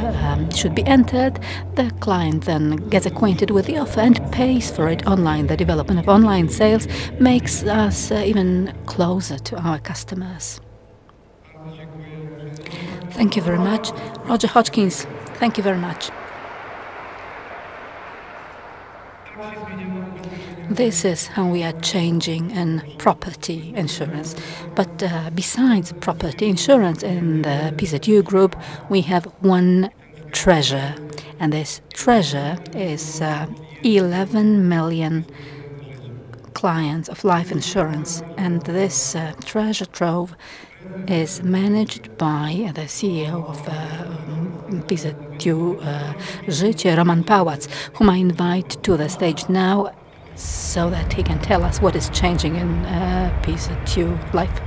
should be entered. The client then gets acquainted with the offer and pays for it online. The development of online sales makes us even closer to our customers. Thank you very much. Roger Hodgkins, thank you very much. This is how we are changing in property insurance. But besides property insurance in the PZU group, we have one treasure. And this treasure is 11 million clients of life insurance. And this treasure trove is managed by the CEO of PZU Życie, Roman Pałac, whom I invite to the stage now so that he can tell us what is changing in PZU life.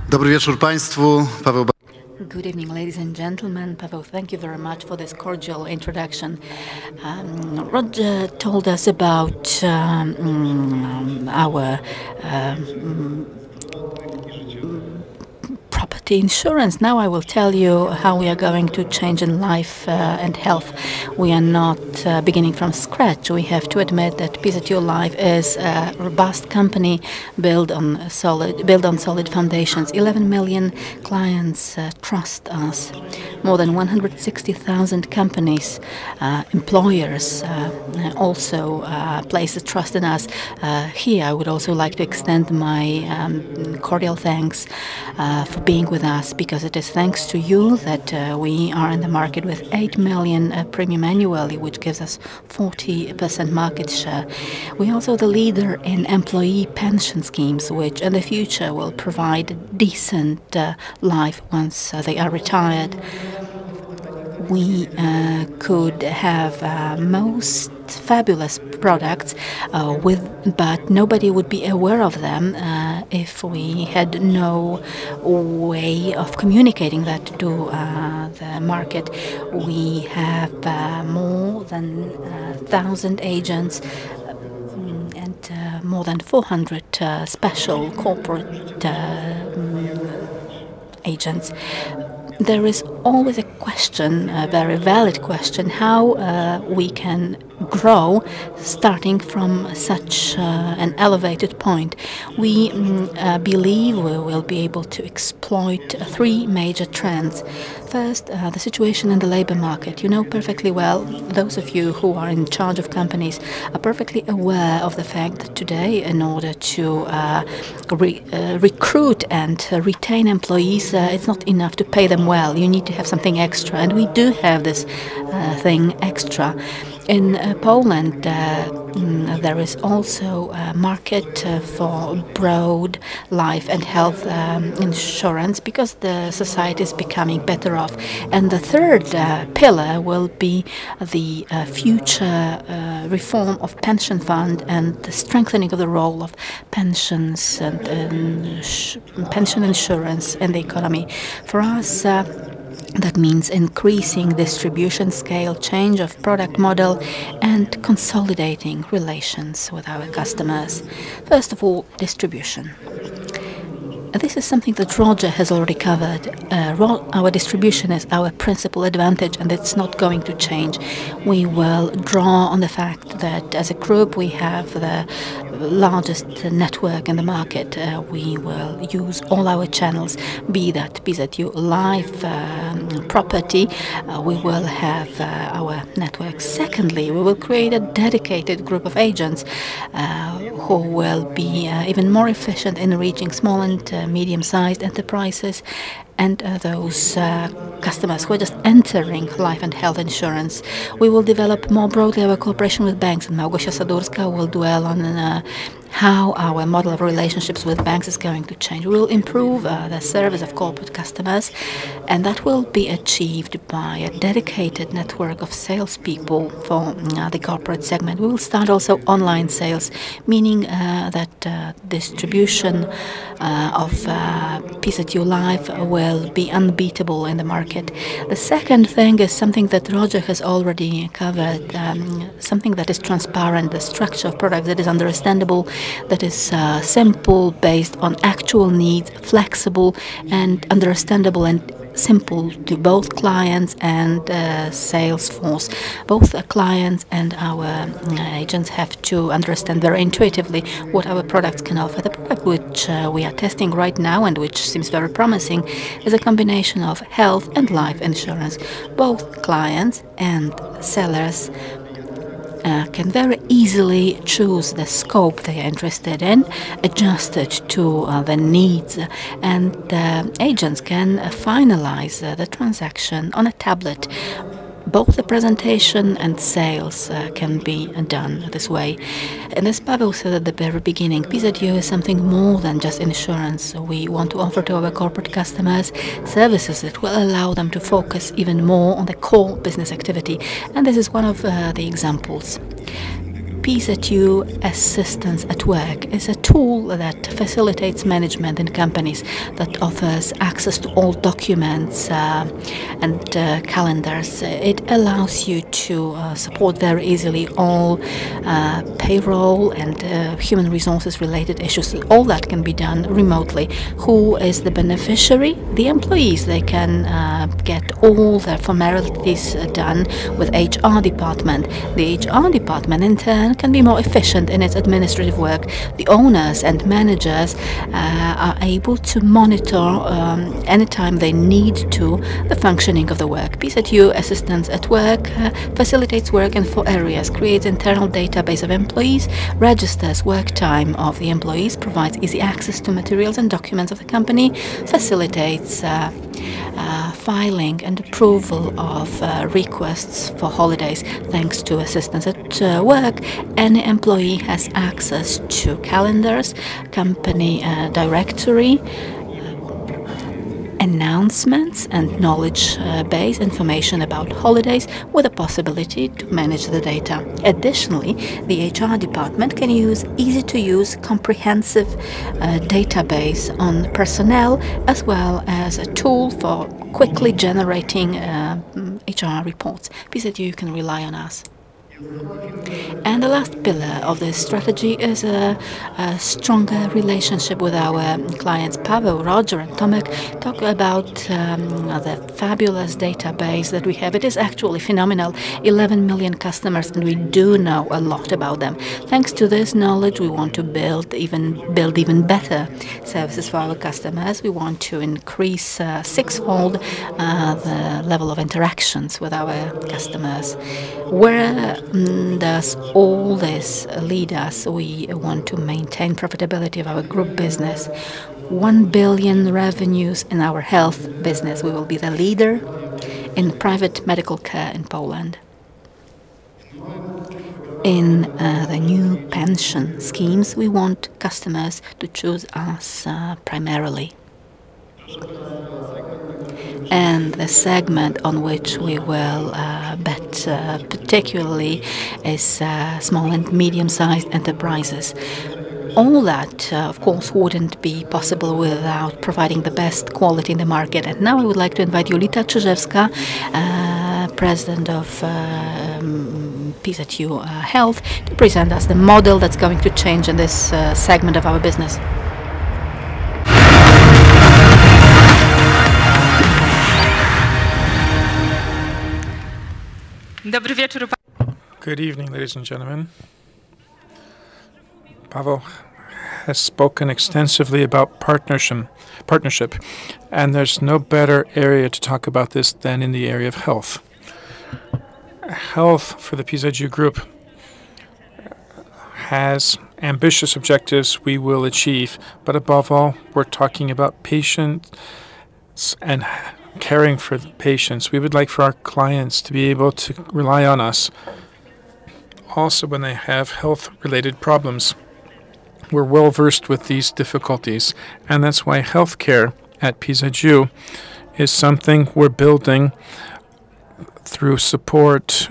Dobry wieczór Państwu. Paweł. Good evening, ladies and gentlemen. Paweł, thank you very much for this cordial introduction. Roger told us about our property insurance. Now I will tell you how we are going to change in life and health. We are not beginning from scratch. We have to admit that PZU Life is a robust company built on solid foundations. 11 million clients trust us. More than 160,000 companies, employers also place trust in us. Here I would also like to extend my cordial thanks for being with us, because it is thanks to you that we are in the market with 8 million premium annually, which gives us 40% market share. We are also the leader in employee pension schemes, which in the future will provide a decent life once they are retired. we could have most fabulous products, but nobody would be aware of them if we had no way of communicating that to the market. We have more than 1,000 agents and more than 400 special corporate agents. There is always a question, a very valid question, how we can grow starting from such an elevated point. We believe we will be able to exploit three major trends. First, the situation in the labor market. You know perfectly well, those of you who are in charge of companies are perfectly aware of the fact that today, in order to recruit and retain employees, it's not enough to pay them well. You need to have something extra, and we do have this thing extra. In Poland, there is also a market for broad life and health insurance because the society is becoming better off. And the third pillar will be the future reform of pension fund and the strengthening of the role of pensions and pension insurance in the economy. For us, that means increasing distribution scale, change of product model, and consolidating relations with our customers. First of all, distribution. This is something that Roger has already covered. Our distribution is our principal advantage, and it's not going to change. We will draw on the fact that as a group we have the largest network in the market. We will use all our channels, be that PZU Life, property. We will have our network. Secondly, we will create a dedicated group of agents who will be even more efficient in reaching small and medium-sized enterprises and those customers who are just entering life and health insurance. We will develop more broadly our cooperation with banks, and Małgosia Sadurska will dwell on how our model of relationships with banks is going to change. We will improve the service of corporate customers, and that will be achieved by a dedicated network of salespeople for the corporate segment. We will start also online sales, meaning that distribution of PZU Life will be unbeatable in the market. The second thing is something that Roger has already covered, something that is transparent, the structure of products that is understandable, that is simple, based on actual needs, flexible and understandable and simple to both clients and sales force. Both the clients and our agents have to understand very intuitively what our products can offer. The product which we are testing right now and which seems very promising is a combination of health and life insurance. Both clients and sellers can very easily choose the scope they are interested in, adjust it to the needs, and agents can finalize the transaction on a tablet. Both the presentation and sales can be done this way. And as Pavel said at the very beginning, PZU is something more than just insurance. We want to offer to our corporate customers services that will allow them to focus even more on the core business activity. And this is one of the examples. PZU Assistance at Work is a tool that facilitates management in companies, that offers access to all documents and calendars. It allows you to support very easily all payroll and human resources related issues. All that can be done remotely. Who is the beneficiary? The employees. They can get all their formalities done with HR department. The HR department in turn can be more efficient in its administrative work. The owners and managers are able to monitor anytime they need to the functioning of the work. PZU Assistance at Work facilitates work in 4 areas, creates internal database of employees, registers work time of the employees, provides easy access to materials and documents of the company, facilitates filing and approval of requests for holidays. Thanks to Assistance at Work, any employee has access to calendars, company directory, announcements and knowledge-based information about holidays with a possibility to manage the data. Additionally, the HR department can use easy-to-use, comprehensive database on personnel, as well as a tool for quickly generating HR reports. PZU can rely on us. And the last pillar of this strategy is a stronger relationship with our clients. Paweł, Roger and Tomek talk about the fabulous database that we have. It is actually phenomenal, 11 million customers, and we do know a lot about them. Thanks to this knowledge, we want to build even better services for our customers. We want to increase sixfold the level of interactions with our customers. Where does all this lead us? We want to maintain profitability of our group business. 1 billion revenues in our health business. We will be the leader in private medical care in Poland. In the new pension schemes, we want customers to choose us primarily. And the segment on which we will bet particularly is small and medium-sized enterprises. All that, of course, wouldn't be possible without providing the best quality in the market. And now I would like to invite Julita Czyżewska, President of PZU Health, to present us the model that's going to change in this segment of our business. Good evening, ladies and gentlemen. Paweł has spoken extensively about partnership, and there's no better area to talk about this than in the area of health. Health for the PZU Group has ambitious objectives we will achieve, but above all, we're talking about patients and caring for the patients. We would like for our clients to be able to rely on us also when they have health-related problems. We're well versed with these difficulties, and that's why healthcare at PZU is something we're building through support,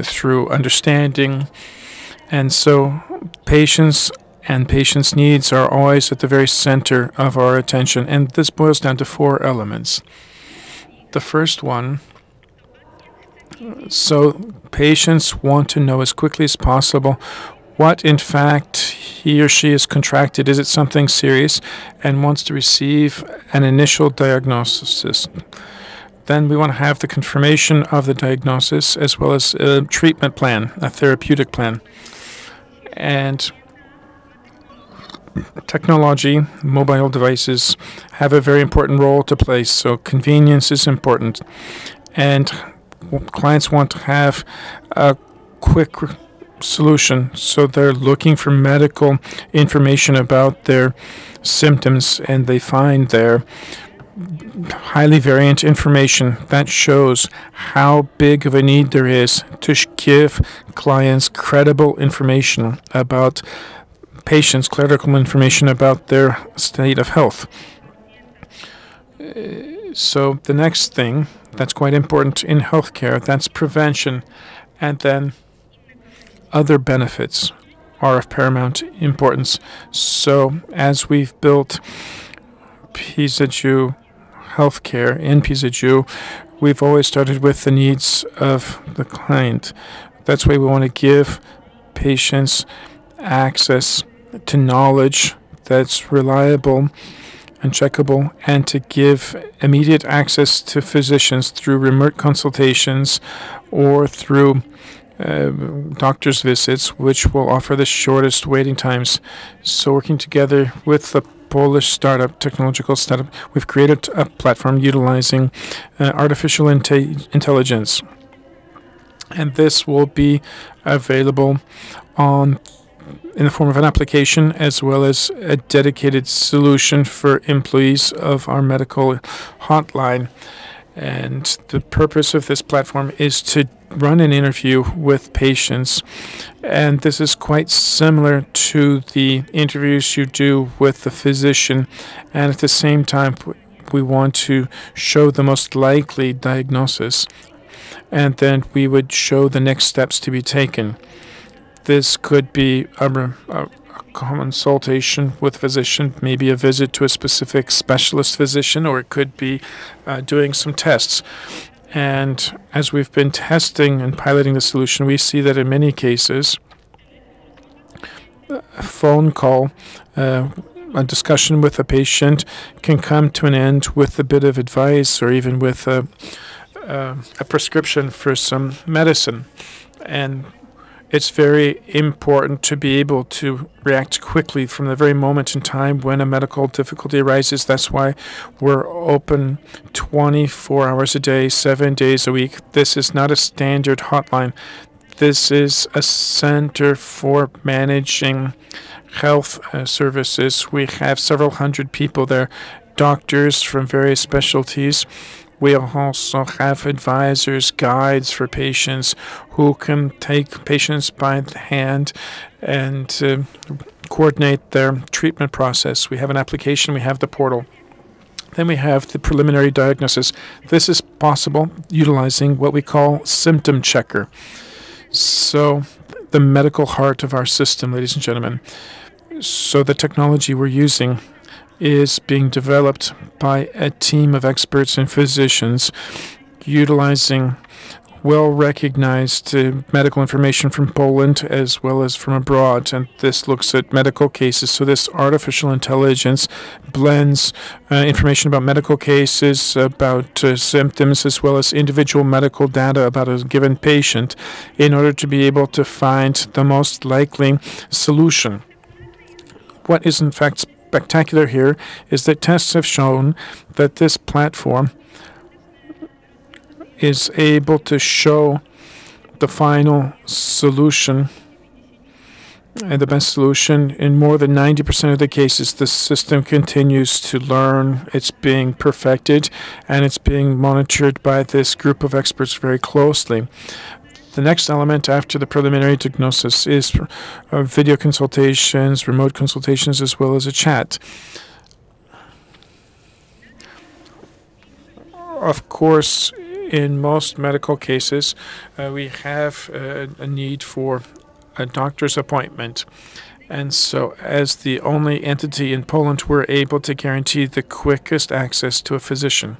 through understanding, and so patients and patients' needs are always at the very center of our attention, and this boils down to 4 elements. The first one, so patients want to know as quickly as possible what in fact he or she has contracted. Is it something serious? And wants to receive an initial diagnosis. Then we want to have the confirmation of the diagnosis as well as a treatment plan, a therapeutic plan. And technology, mobile devices have a very important role to play, so convenience is important. And clients want to have a quick solution, so they're looking for medical information about their symptoms, and they find their highly variant information that shows how big of a need there is to give clients credible information about patients, critical information about their state of health. So the next thing that's quite important in healthcare, that's prevention, and then other benefits are of paramount importance. So as we've built PZU healthcare in PZU, we've always started with the needs of the client. That's why we want to give patients access to knowledge that's reliable and checkable, and to give immediate access to physicians through remote consultations or through doctor's visits, which will offer the shortest waiting times. So working together with the Polish technological startup, we've created a platform utilizing artificial intelligence. And this will be available in the form of an application as well as a dedicated solution for employees of our medical hotline. And the purpose of this platform is to run an interview with patients. And this is quite similar to the interviews you do with the physician. And at the same time, we want to show the most likely diagnosis, and then we would show the next steps to be taken. This could be a consultation with physician, maybe a visit to a specific specialist physician, or it could be doing some tests. And as we've been testing and piloting the solution, we see that in many cases, a phone call, a discussion with a patient can come to an end with a bit of advice or even with a prescription for some medicine. And it's very important to be able to react quickly from the very moment in time when a medical difficulty arises. That's why we're open 24 hours a day, 7 days a week. This is not a standard hotline. This is a center for managing health services. We have several hundred people there, doctors from various specialties. We also have advisors, guides for patients who can take patients by the hand and coordinate their treatment process. We have an application, we have the portal. Then we have the preliminary diagnosis. This is possible utilizing what we call symptom checker. So the medical heart of our system, ladies and gentlemen. So the technology we're using is being developed by a team of experts and physicians utilizing well-recognized medical information from Poland as well as from abroad. And this looks at medical cases. So this artificial intelligence blends information about medical cases, about symptoms, as well as individual medical data about a given patient in order to be able to find the most likely solution. What is in fact spectacular here is that tests have shown that this platform is able to show the final solution and the best solution in more than 90% of the cases. The system continues to learn, it's being perfected, and it's being monitored by this group of experts very closely. The next element after the preliminary diagnosis is video consultations, remote consultations, as well as a chat. Of course, in most medical cases, we have a need for a doctor's appointment. And so as the only entity in Poland, we're able to guarantee the quickest access to a physician.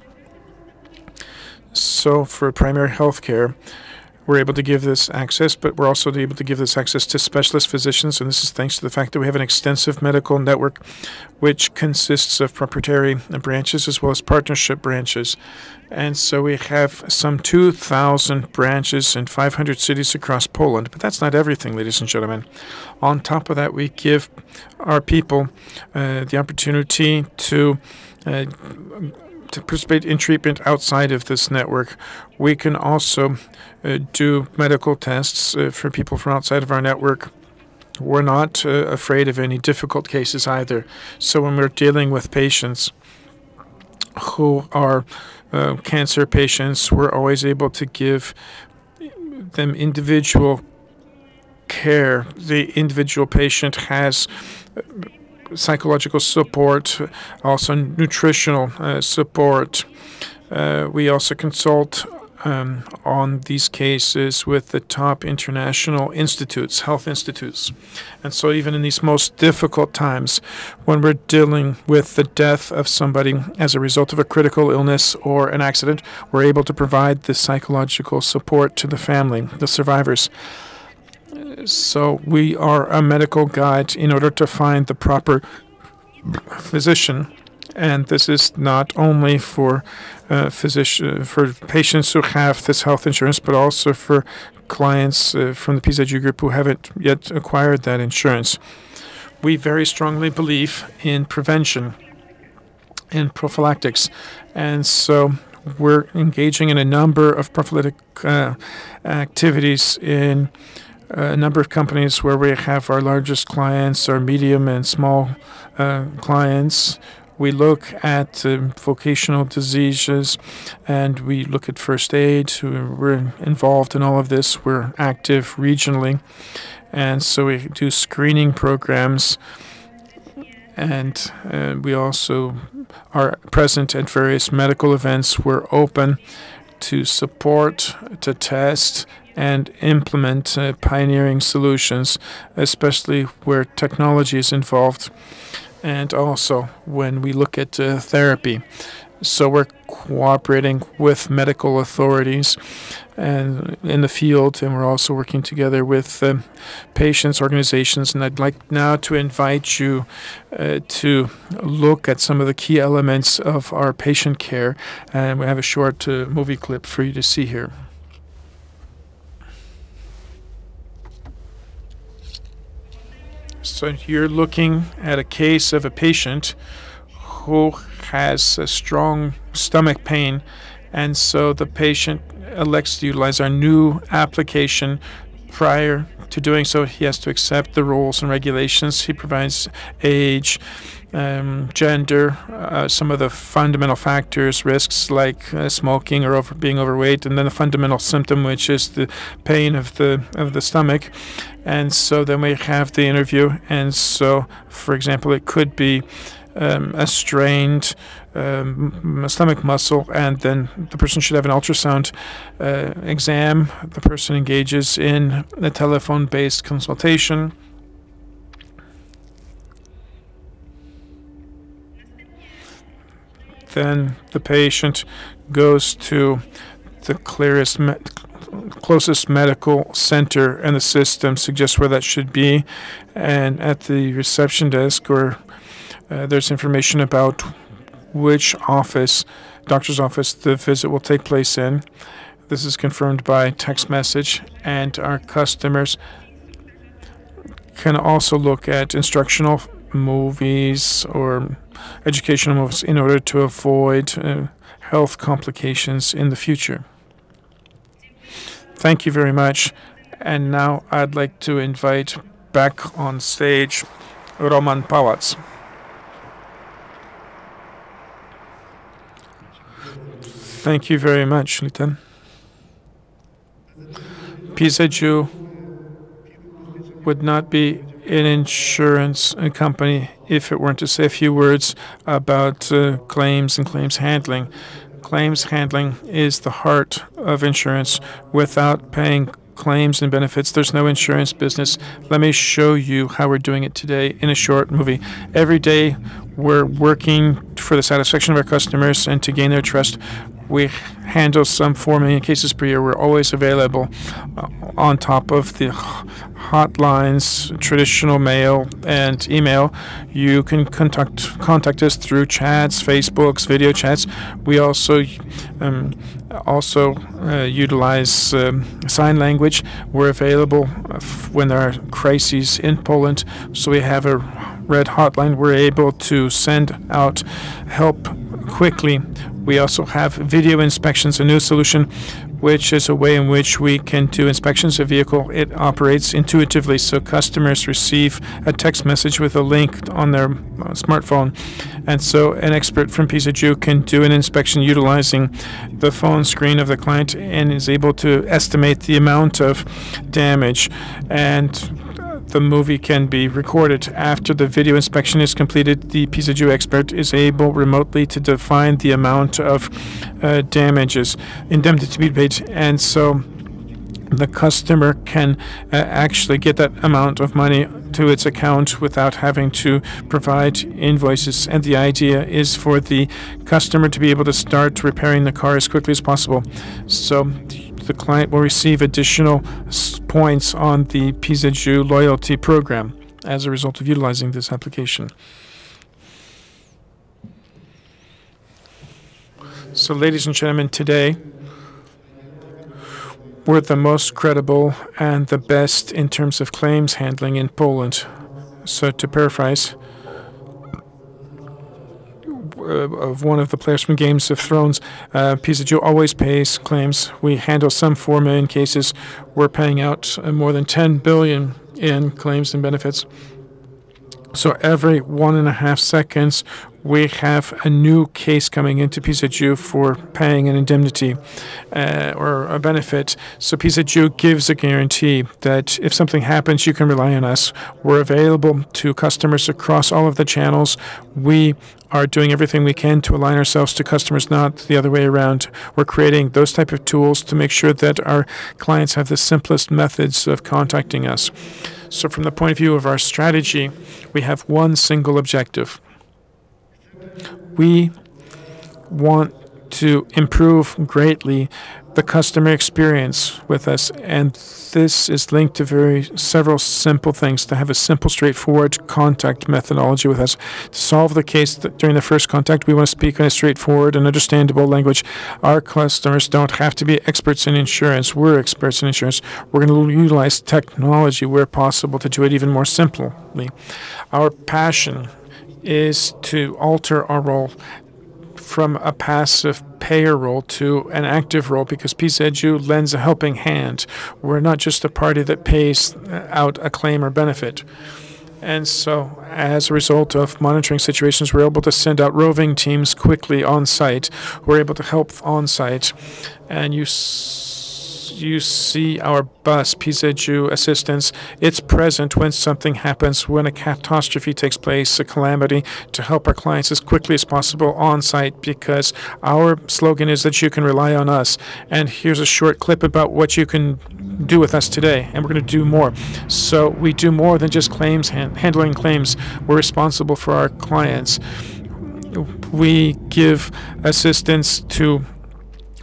So for primary health care, we're able to give this access, but we're also able to give this access to specialist physicians, and this is thanks to the fact that we have an extensive medical network which consists of proprietary branches as well as partnership branches. And so we have some 2,000 branches in 500 cities across Poland, but that's not everything, ladies and gentlemen. On top of that, we give our people the opportunity to participate in treatment outside of this network. We can also do medical tests for people from outside of our network. We're not afraid of any difficult cases either. So when we're dealing with patients who are cancer patients, we're always able to give them individual care. The individual patient has psychological support, also nutritional support. We also consult on these cases with the top international institutes, health institutes. And so even in these most difficult times, when we're dealing with the death of somebody as a result of a critical illness or an accident, we're able to provide the psychological support to the family, the survivors. So we are a medical guide in order to find the proper physician. And this is not only for for patients who have this health insurance, but also for clients from the PZU group who haven't yet acquired that insurance. We very strongly believe in prevention and prophylactics. And so we're engaging in a number of prophylactic activities in a number of companies where we have our largest clients, our medium and small clients. We look at vocational diseases and we look at first aid. We're involved in all of this. We're active regionally. And so we do screening programs And we also are present at various medical events. We're open to support, to test, and implement pioneering solutions, especially where technology is involved, and also when we look at therapy. So we're cooperating with medical authorities and in the field, and we're also working together with patients' organizations. And I'd like now to invite you to look at some of the key elements of our patient care, and we have a short movie clip for you to see here. So you're looking at a case of a patient who has a strong stomach pain, and so the patient elects to utilize our new application. Prior to doing so, he has to accept the rules and regulations. He provides age, gender, some of the fundamental factors, risks like smoking or being overweight, and then the fundamental symptom, which is the pain of the stomach. And so then we have the interview. And so, for example, it could be a strained stomach muscle, and then the person should have an ultrasound exam. The person engages in a telephone-based consultation. Then the patient goes to the closest medical center, and the system suggests where that should be. And at the reception desk, or there's information about which office, doctor's office, the visit will take place in. This is confirmed by text message, and our customers can also look at instructional movies or educational movies in order to avoid health complications in the future. Thank you very much. And now I'd like to invite back on stage Roman Pałac. Thank you very much, Litan. PZU would not be an insurance company if it weren't to say a few words about claims and claims handling. Claims handling is the heart of insurance. Without paying claims and benefits, there's no insurance business. Let me show you how we're doing it today in a short movie. Every day, we're working for the satisfaction of our customers and to gain their trust. We handle some 4 million cases per year. We're always available on top of the hotlines, traditional mail and email. You can contact us through chats, Facebooks, video chats. We also utilize sign language. We're available when there are crises in Poland. So we have a red hotline. We're able to send out help quickly. We also have video inspections, a new solution, which is a way in which we can do inspections of vehicle. It operates intuitively, so customers receive a text message with a link on their smartphone. And so an expert from PZU can do an inspection utilizing the phone screen of the client and is able to estimate the amount of damage. And the movie can be recorded. After the video inspection is completed, the PZU expert is able remotely to define the amount of damages, indemnity to be paid, and so the customer can actually get that amount of money to its account without having to provide invoices. And the idea is for the customer to be able to start repairing the car as quickly as possible. So the client will receive additional points on the PZU loyalty program as a result of utilizing this application. So, ladies and gentlemen, today we're the most credible and the best in terms of claims handling in Poland. So, to paraphrase of one of the players from Games of Thrones, PZU always pays claims. We handle some 4 million cases. We're paying out more than 10 billion in claims and benefits. So every 1.5 seconds, We have a new case coming into PZU for paying an indemnity or a benefit. So PZU gives a guarantee that if something happens, you can rely on us. We're available to customers across all of the channels. We are doing everything we can to align ourselves to customers, not the other way around. We're creating those type of tools to make sure that our clients have the simplest methods of contacting us. So from the point of view of our strategy, we have one single objective. We want to improve greatly the customer experience with us, and this is linked to several simple things: to have a simple, straightforward contact methodology with us. To solve the case during the first contact, we want to speak in a straightforward and understandable language. Our customers don't have to be experts in insurance. We're experts in insurance. We're going to utilize technology where possible to do it even more simply. Our passion is to alter our role from a passive payer role to an active role, because PZU lends a helping hand. We're not just a party that pays out a claim or benefit. And so, as a result of monitoring situations, we're able to send out roving teams quickly on site. We're able to help on site. And you see our bus, PZU Assistance. It's present when something happens, when a catastrophe takes place, a calamity, to help our clients as quickly as possible on site, because our slogan is that you can rely on us. And here's a short clip about what you can do with us today, and we're going to do more. So we do more than just claims, handling claims. We're responsible for our clients. We give assistance to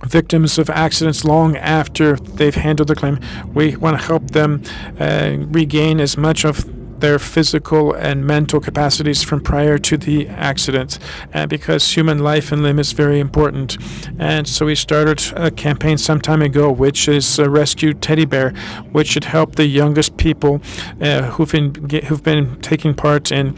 victims of accidents long after they've handled the claim. We want to help them regain as much of their physical and mental capacities from prior to the accident, because human life and limb is very important. And so we started a campaign some time ago, which is Rescue Teddy Bear, which should help the youngest people who've been taking part in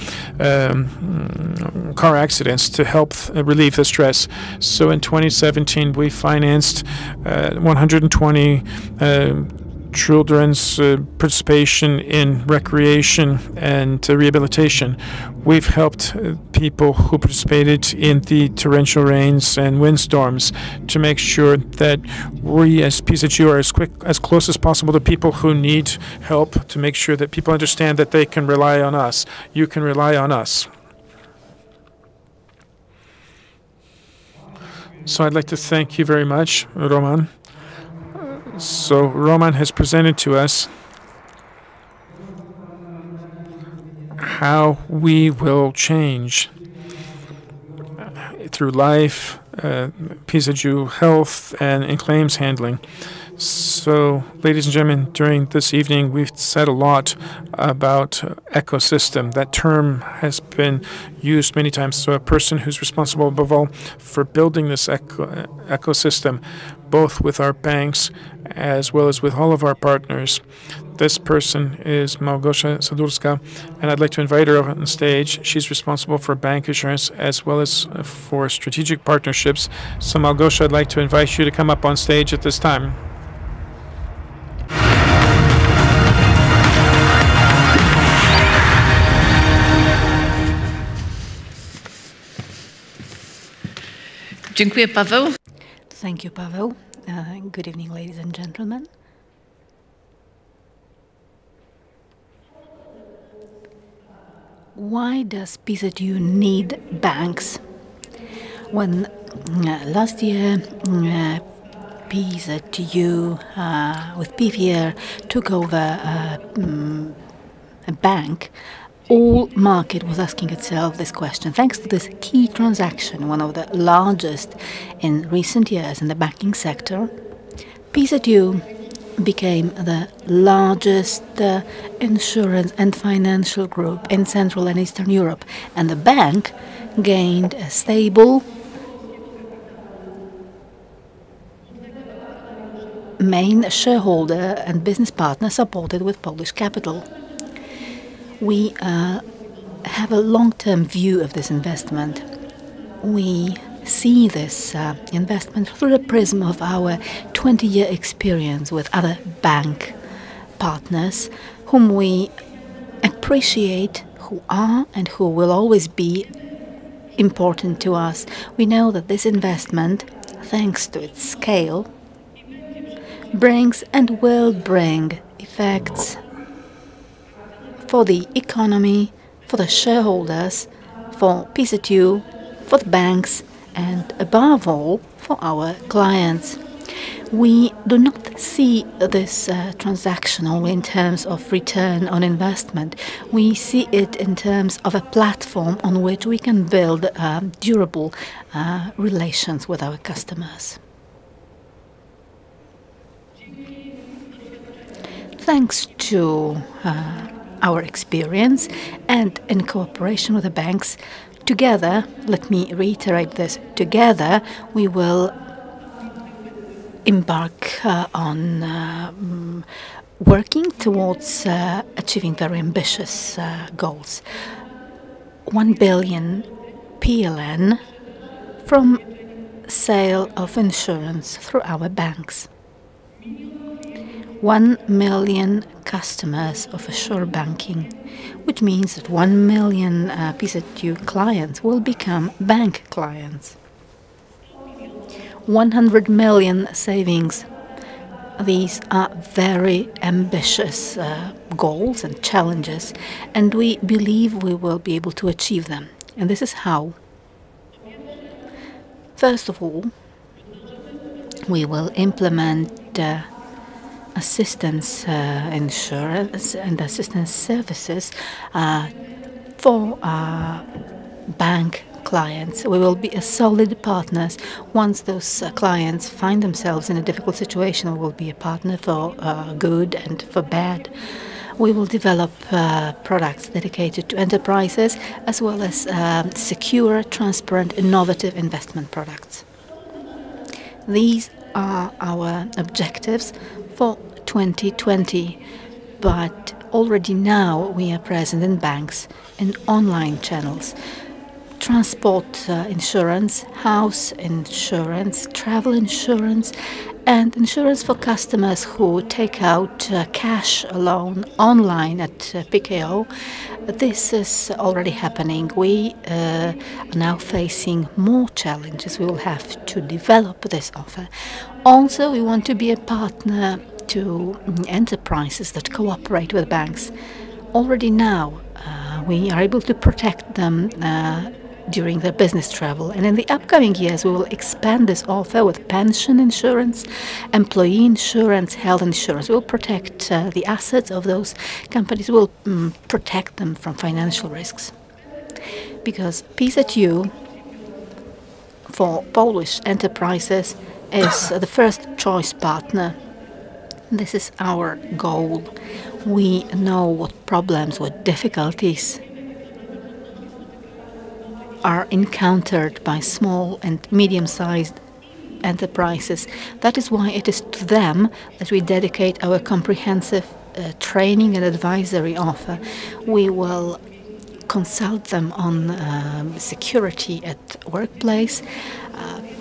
car accidents, to help relieve the stress. So in 2017, we financed 120 children's participation in recreation and rehabilitation. We've helped people who participated in the torrential rains and windstorms to make sure that we as PZU are as close as possible to people who need help, to make sure that people understand that they can rely on us. You can rely on us. So I'd like to thank you very much, Roman. So Roman has presented to us how we will change through life, PZU health, and in claims handling. So, ladies and gentlemen, during this evening, we've said a lot about ecosystem. That term has been used many times. So a person who's responsible above all for building this ecosystem, both with our banks as well as with all of our partners. This person is Małgosia Sadurska, and I'd like to invite her on stage. She's responsible for bank insurance as well as for strategic partnerships. So Małgosia, I'd like to invite you to come up on stage at this time. Dziękuję, Paweł. Thank you, Paweł. Good evening, ladies and gentlemen. Why does PZU need banks? When last year PZU with PVR took over a bank, all market was asking itself this question. Thanks to this key transaction, one of the largest in recent years in the banking sector, PZU became the largest insurance and financial group in Central and Eastern Europe, and the bank gained a stable, main shareholder and business partner supported with Polish capital. We have a long-term view of this investment. We see this investment through the prism of our 20-year experience with other bank partners, whom we appreciate, who are and who will always be important to us. We know that this investment, thanks to its scale, brings and will bring effects for the economy, for the shareholders, for PZU, for the banks, and above all, for our clients. We do not see this transaction only in terms of return on investment. We see it in terms of a platform on which we can build durable relations with our customers. Thanks to our experience and in cooperation with the banks, together, let me reiterate this, together we will embark on working towards achieving very ambitious goals. 1 billion PLN from sale of insurance through our banks. 1 million customers of Assure Banking, which means that 1 million PZU clients will become bank clients. 100 million savings. These are very ambitious goals and challenges, and we believe we will be able to achieve them. And this is how. First of all, we will implement assistance insurance and assistance services for bank clients. We will be a solid partners. Once those clients find themselves in a difficult situation, we will be a partner for good and for bad. We will develop products dedicated to enterprises as well as secure, transparent, innovative investment products. These are our objectives for 2020, but already now we are present in banks, in online channels, transport insurance, house insurance, travel insurance, and insurance for customers who take out cash loan online at PKO. This is already happening. We are now facing more challenges. We will have to develop this offer. Also, we want to be a partner to enterprises that cooperate with banks. Already now, we are able to protect them during their business travel. And in the upcoming years, we will expand this offer with pension insurance, employee insurance, health insurance. We will protect the assets of those companies. We will protect them from financial risks. Because PZU, for Polish enterprises, is the first choice partner. This is our goal. We know what problems, what difficulties are encountered by small and medium-sized enterprises. That is why it is to them that we dedicate our comprehensive training and advisory offer. We will consult them on security at workplace,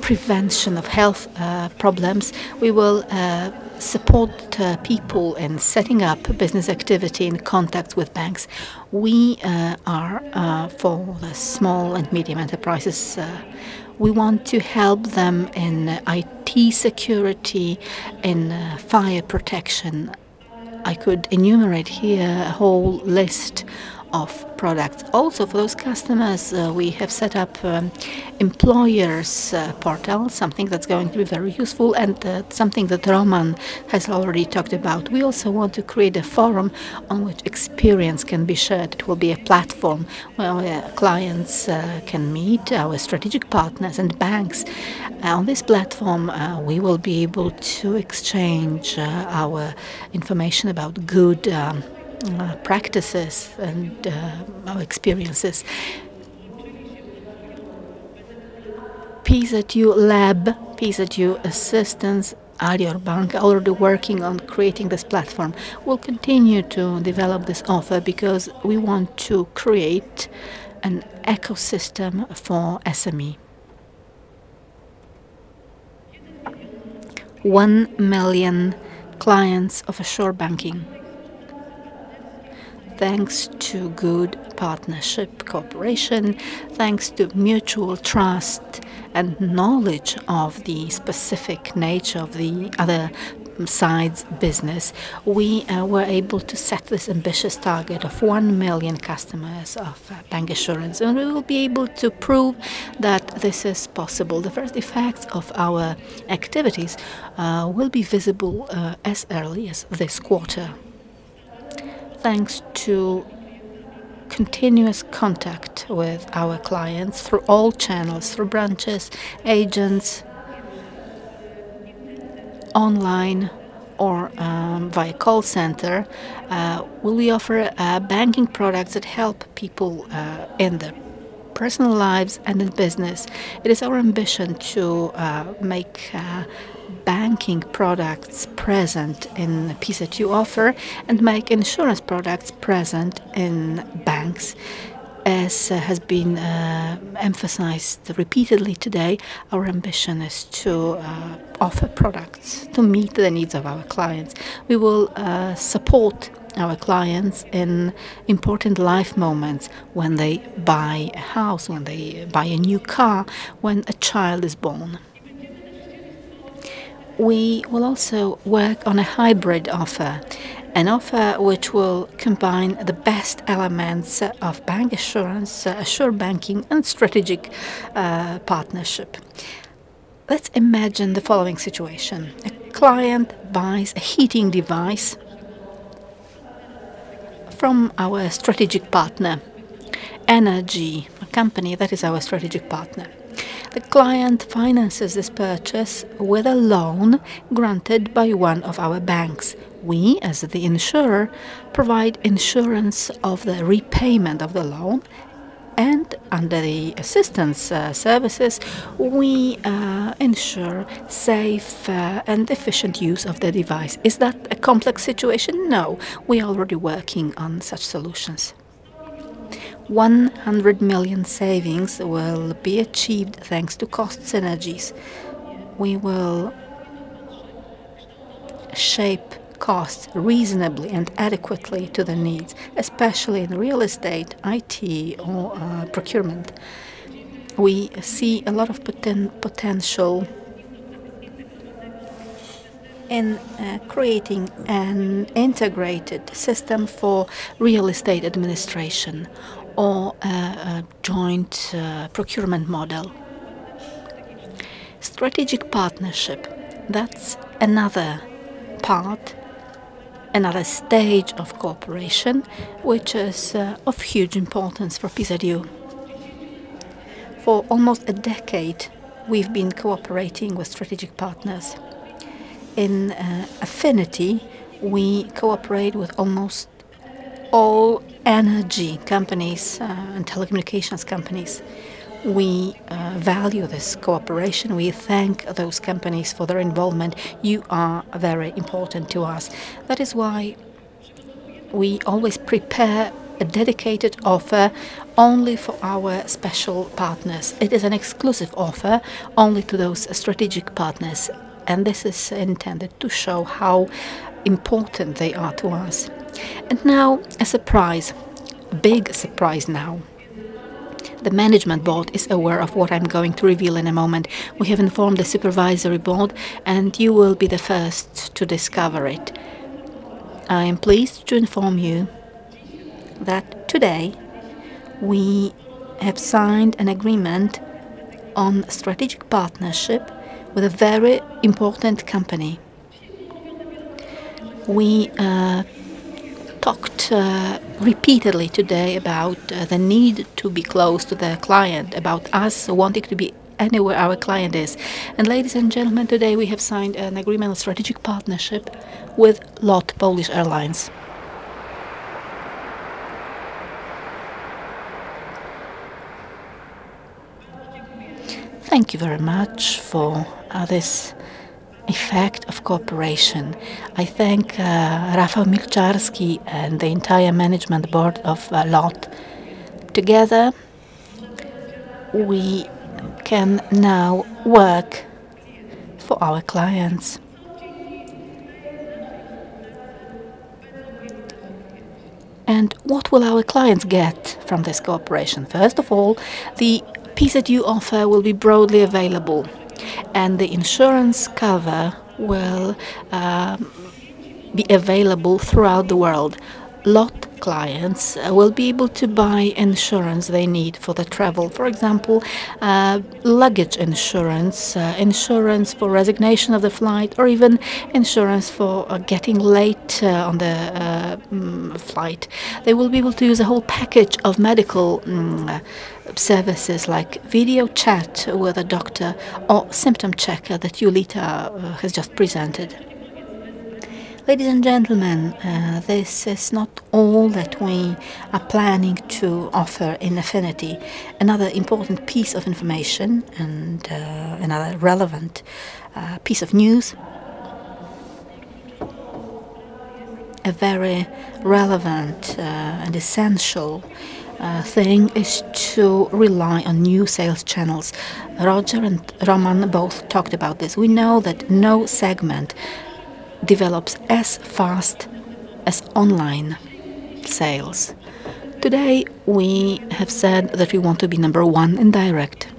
prevention of health problems. We will support people in setting up business activity in contact with banks. We are for the small and medium enterprises. We want to help them in IT security, in fire protection. I could enumerate here a whole list of products. Also, for those customers, we have set up employers portal, something that's going to be very useful, and something that Roman has already talked about. We also want to create a forum on which experience can be shared. It will be a platform where our clients can meet, our strategic partners and banks. On this platform, we will be able to exchange our information about good practices and our experiences. PZU Lab, PZU Assistance, Alior Bank are already working on creating this platform. We'll continue to develop this offer because we want to create an ecosystem for SME. 1 million clients of Assure Banking. thanks to good partnership cooperation, thanks to mutual trust and knowledge of the specific nature of the other side's business, we were able to set this ambitious target of 1 million customers of bank assurance, and we will be able to prove that this is possible. The first effects of our activities will be visible as early as this quarter. Thanks to continuous contact with our clients through all channels, through branches, agents, online or via call center, will we offer banking products that help people in their personal lives and in business. It is our ambition to make banking products present in PZU offer and make insurance products present in banks. As has been emphasized repeatedly today, our ambition is to offer products to meet the needs of our clients. We will support our clients in important life moments, when they buy a house, when they buy a new car, when a child is born. We will also work on a hybrid offer, an offer which will combine the best elements of bank assurance, assure banking, and strategic partnership. Let's imagine the following situation. A client buys a heating device from our strategic partner, Energy, a company that is our strategic partner. The client finances this purchase with a loan granted by one of our banks. We, as the insurer, provide insurance of the repayment of the loan, and under the assistance services, we ensure safe and efficient use of the device. Is that a complex situation? No, we are already working on such solutions. 100 million savings will be achieved thanks to cost synergies. We will shape costs reasonably and adequately to the needs, especially in real estate, IT, or procurement. We see a lot of potential in creating an integrated system for real estate administration, or a joint procurement model. Strategic partnership, that's another part, another stage of cooperation, which is of huge importance for PZU. For almost a decade, we've been cooperating with strategic partners. In Affinity, we cooperate with almost all energy companies and telecommunications companies. We value this cooperation. We thank those companies for their involvement. You are very important to us. That is why we always prepare a dedicated offer only for our special partners. It is an exclusive offer only to those strategic partners, and this is intended to show how important they are to us. And now, a surprise, a big surprise now. The management board is aware of what I'm going to reveal in a moment. We have informed the supervisory board, and you will be the first to discover it. I am pleased to inform you that today we have signed an agreement on strategic partnership with a very important company. We talked repeatedly today about the need to be close to the client, about us wanting to be anywhere our client is. And ladies and gentlemen, today we have signed an agreement of strategic partnership with LOT Polish Airlines. Thank you very much for this effect of cooperation. I thank Rafał Milczarski and the entire management board of LOT. Together, we can now work for our clients. And what will our clients get from this cooperation? First of all, the PZU offer will be broadly available, and the insurance cover will be available throughout the world. Lot clients will be able to buy insurance they need for the travel. For example, luggage insurance, insurance for resignation of the flight, or even insurance for getting late on the flight. They will be able to use a whole package of medical services like video chat with a doctor or symptom checker that Julita has just presented. Ladies and gentlemen, this is not all that we are planning to offer in Affinity. Another important piece of information and another relevant piece of news, a very relevant and essential thing is to rely on new sales channels. Roger and Roman both talked about this. We know that no segment develops as fast as online sales. Today we have said that we want to be number one in direct.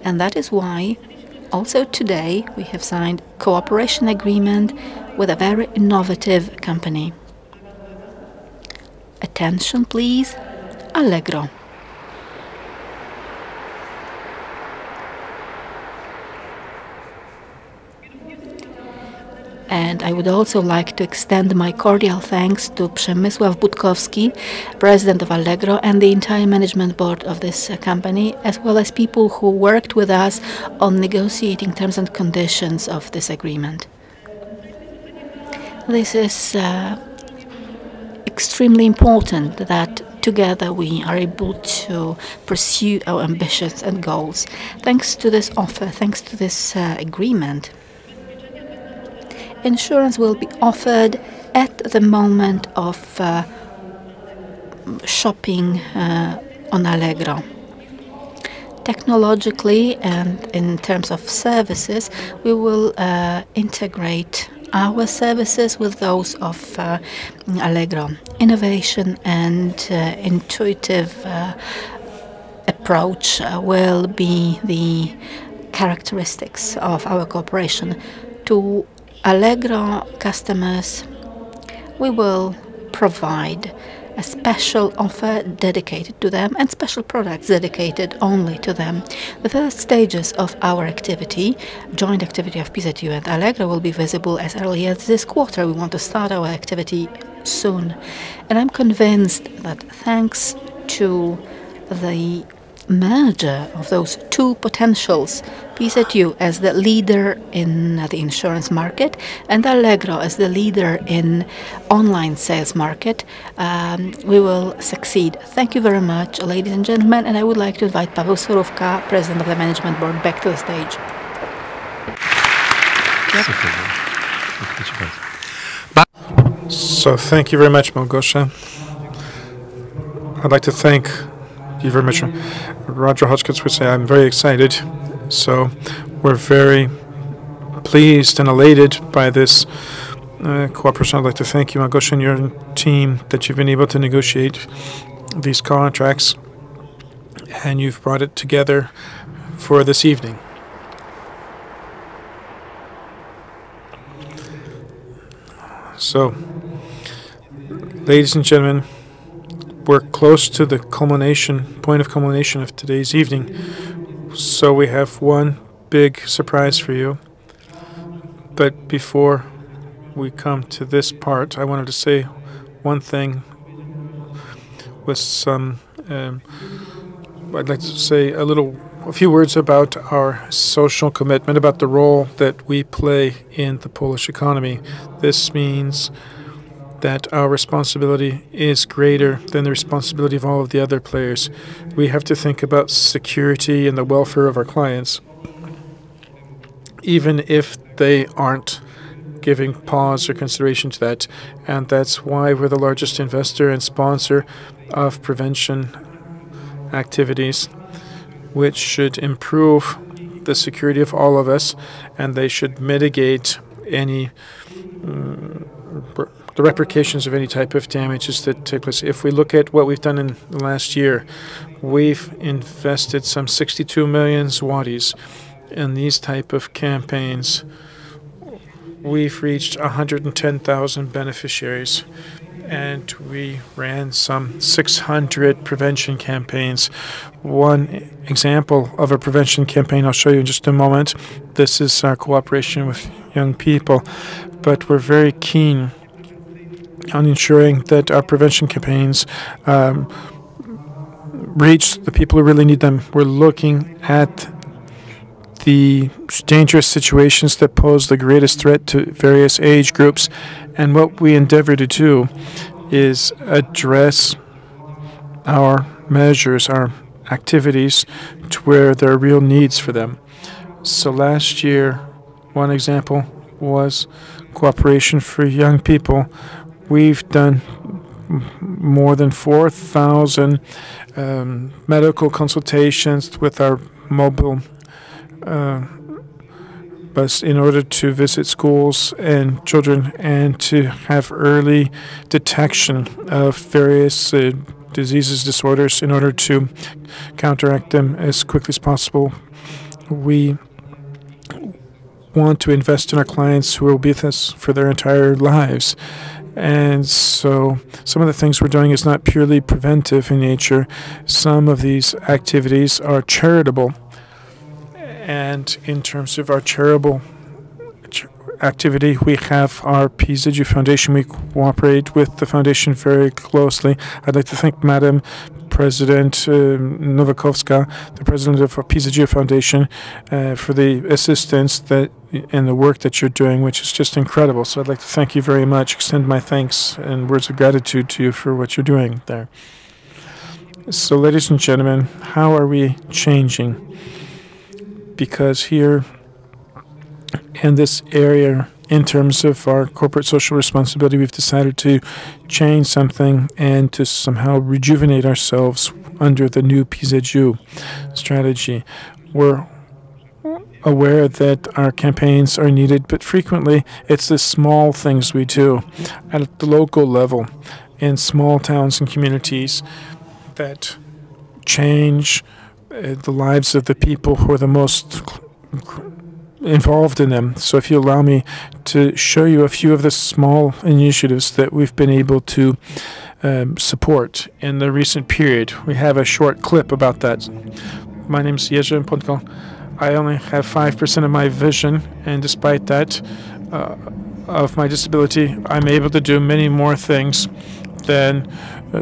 And that is why also today we have signed cooperation agreement with a very innovative company. Attention please, Allegro. And I would also like to extend my cordial thanks to Przemysław Budkowski, President of Allegro, and the entire management board of this company, as well as people who worked with us on negotiating terms and conditions of this agreement. This is extremely important that together we are able to pursue our ambitions and goals. Thanks to this offer, thanks to this agreement, insurance will be offered at the moment of shopping on Allegro. Technologically and in terms of services, we will integrate our services with those of Allegro. Innovation and intuitive approach will be the characteristics of our cooperation. To Allegro customers, we will provide a special offer dedicated to them and special products dedicated only to them. The first stages of our activity, joint activity of PZU and Allegro, will be visible as early as this quarter. We want to start our activity soon. And I'm convinced that thanks to the merger of those two potentials, PZU as the leader in the insurance market and Allegro as the leader in online sales market, we will succeed. Thank you very much, ladies and gentlemen, and I would like to invite Paweł Surówka, President of the Management Board, back to the stage. So thank you very much, Małgosia. I'd like to thank you very much, Roger Hodgkins. We say I'm very excited. So we're very pleased and elated by this cooperation. I'd like to thank you, Małgosia, and your team that you've been able to negotiate these contracts and you've brought it together for this evening. So, ladies and gentlemen, we're close to the point of culmination of today's evening. So we have one big surprise for you. But before we come to this part, I wanted to say one thing with some, I'd like to say a few words about our social commitment, about the role that we play in the Polish economy. This means that our responsibility is greater than the responsibility of all of the other players. We have to think about security and the welfare of our clients, even if they aren't giving pause or consideration to that. And that's why we're the largest investor and sponsor of prevention activities, which should improve the security of all of us, and they should mitigate any the repercussions of any type of damages that take place. If we look at what we've done in the last year, we've invested some 62 million zlotys in these type of campaigns. We've reached 110,000 beneficiaries, and we ran some 600 prevention campaigns. One example of a prevention campaign I'll show you in just a moment. This is our cooperation with young people, but we're very keen on ensuring that our prevention campaigns reach the people who really need them. We're looking at the dangerous situations that pose the greatest threat to various age groups, and what we endeavor to do is address our measures, our activities, to where there are real needs for them. So last year, one example was cooperation for young people. We've done more than 4,000 medical consultations with our mobile bus in order to visit schools and children and to have early detection of various diseases, disorders, in order to counteract them as quickly as possible. We want to invest in our clients who will be with us for their entire lives. And so some of the things we're doing is not purely preventive in nature. Some of these activities are charitable. And in terms of our charitable activity, we have our PZU Foundation. We cooperate with the foundation very closely. I'd like to thank Madam President Nowakowska, the president of our PZU Foundation, for the assistance that and the work that you're doing, which is just incredible. So I'd like to thank you very much, extend my thanks and words of gratitude to you for what you're doing there. So, ladies and gentlemen, how are we changing? Because here in this area, in terms of our corporate social responsibility, we've decided to change something and to somehow rejuvenate ourselves under the new PZU strategy. We're aware that our campaigns are needed, but frequently it's the small things we do at the local level in small towns and communities that change the lives of the people who are the most involved in them. So if you allow me to show you a few of the small initiatives that we've been able to support in the recent period. We have a short clip about that. My name is Jerzy Podko. I only have 5% of my vision, and despite that, of my disability, I'm able to do many more things than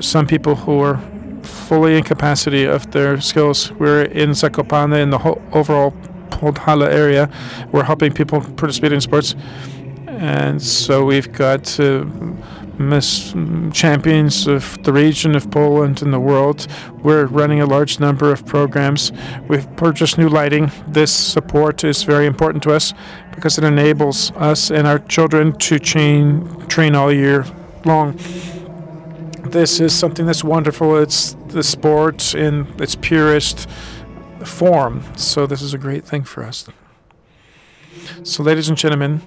some people who are fully in capacity of their skills. We're in Zakopane, in the whole overall Podhala area. We're helping people participate in sports. And so we've got champions of the region of Poland and the world. We're running a large number of programs. We've purchased new lighting. This support is very important to us because it enables us and our children to train all year long. This is something that's wonderful. It's the sport in its purest form. So this is a great thing for us. So, ladies and gentlemen,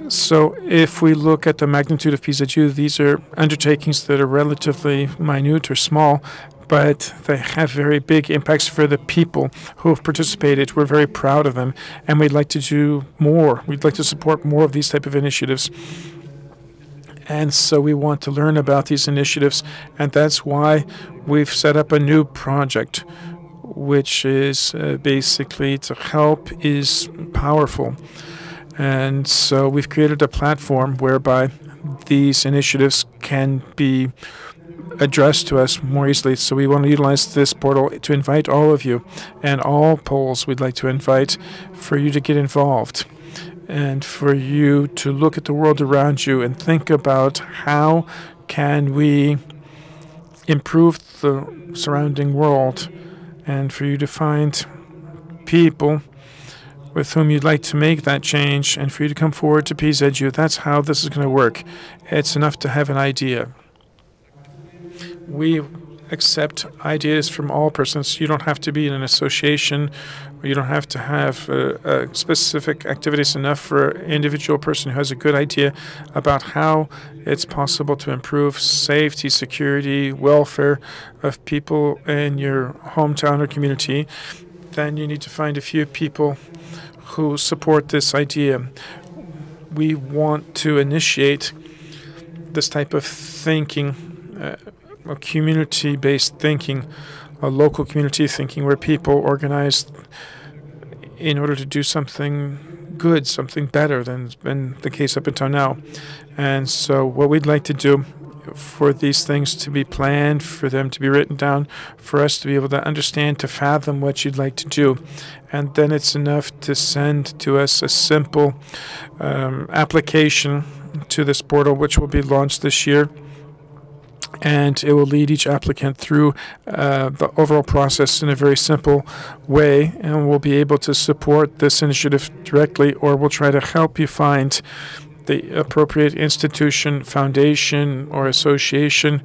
so if we look at the magnitude of PZU, these are undertakings that are relatively minute or small, but they have very big impacts for the people who have participated. We're very proud of them, and we'd like to do more. We'd like to support more of these type of initiatives. And so we want to learn about these initiatives, and that's why we've set up a new project, which is basically to help is powerful. And so we've created a platform whereby these initiatives can be addressed to us more easily. So we want to utilize this portal to invite all of you and all Poles we'd like to invite for you to get involved and for you to look at the world around you and think about how can we improve the surrounding world, and for you to find people with whom you'd like to make that change and for you to come forward to PZU. That's how this is going to work. It's enough to have an idea. We accept ideas from all persons. You don't have to be in an association You don't have to have specific activities enough for an individual person who has a good idea about how it's possible to improve safety, security, welfare of people in your hometown or community. Then you need to find a few people who support this idea. We want to initiate this type of thinking, a community-based thinking, a local community thinking where people organize in order to do something good, something better than has been the case up until now. And so what we'd like to do for these things to be planned, for them to be written down, for us to be able to understand, to fathom what you'd like to do. And then it's enough to send to us a simple application to this portal, which will be launched this year. And it will lead each applicant through the overall process in a very simple way. And we'll be able to support this initiative directly, or we'll try to help you find the appropriate institution, foundation, or association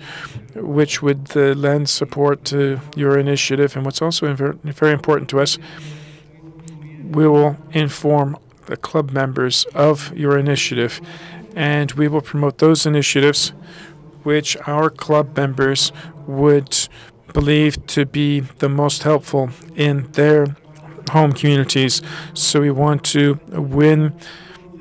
which would lend support to your initiative. And what's also very important to us, we will inform the club members of your initiative, and we will promote those initiatives which our club members would believe to be the most helpful in their home communities. So we want to win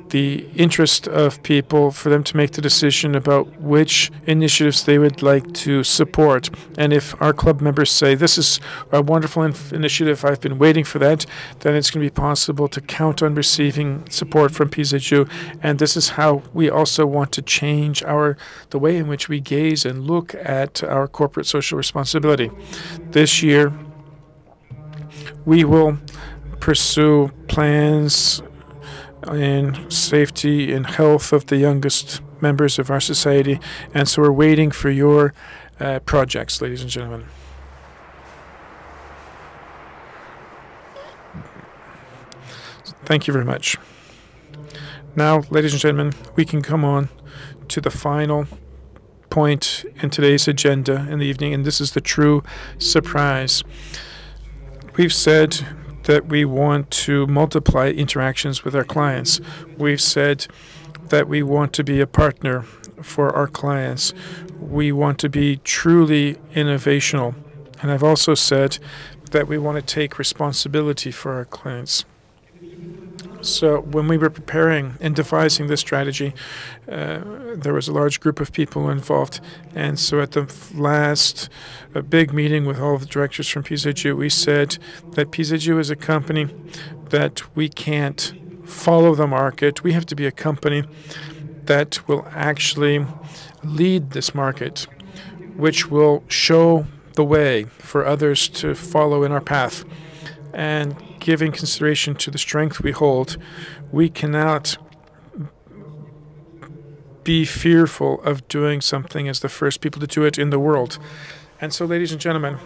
the interest of people, for them to make the decision about which initiatives they would like to support. And if our club members say, this is a wonderful initiative, I've been waiting for that, then it's going to be possible to count on receiving support from PZU. And this is how we also want to change the way in which we gaze and look at our corporate social responsibility. This year, we will pursue plans in safety and health of the youngest members of our society. And so we're waiting for your projects, ladies and gentlemen. Thank you very much. Now, ladies and gentlemen, we can come on to the final point in today's agenda in the evening, and this is the true surprise. We've said that we want to multiply interactions with our clients. We've said that we want to be a partner for our clients. We want to be truly innovational. And I've also said that we want to take responsibility for our clients. So when we were preparing and devising this strategy, there was a large group of people involved. And so at the last big meeting with all of the directors from PZU, we said that PZU is a company that we can't follow the market. We have to be a company that will actually lead this market, which will show the way for others to follow in our path. And giving consideration to the strength we hold, we cannot be fearful of doing something as the first people to do it in the world. And so, ladies and gentlemen,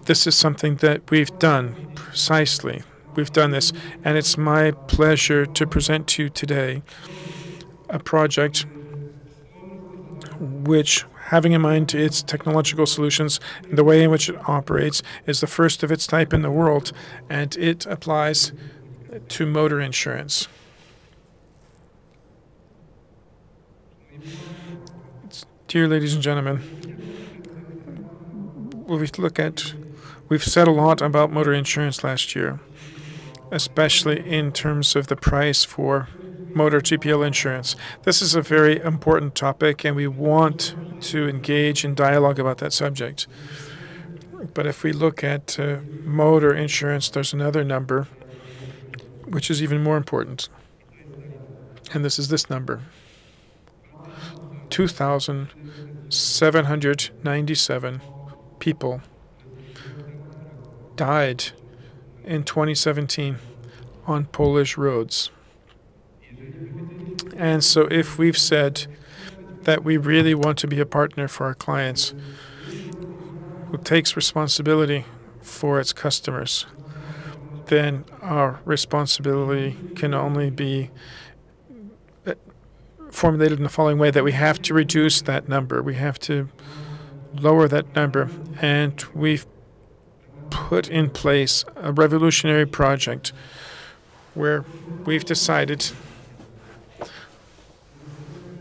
this is something that we've done precisely. We've done this, and it's my pleasure to present to you today a project which, having in mind its technological solutions and the way in which it operates, is the first of its type in the world, and it applies to motor insurance. Dear ladies and gentlemen, we've said a lot about motor insurance last year, especially in terms of the price for motor TPL insurance. This is a very important topic, and we want to engage in dialogue about that subject. But if we look at motor insurance, there's another number which is even more important. And this is this number. 2,797 people died in 2017 on Polish roads. And so if we've said that we really want to be a partner for our clients who takes responsibility for its customers, then our responsibility can only be formulated in the following way: that we have to reduce that number. We have to lower that number. And we've put in place a revolutionary project where we've decided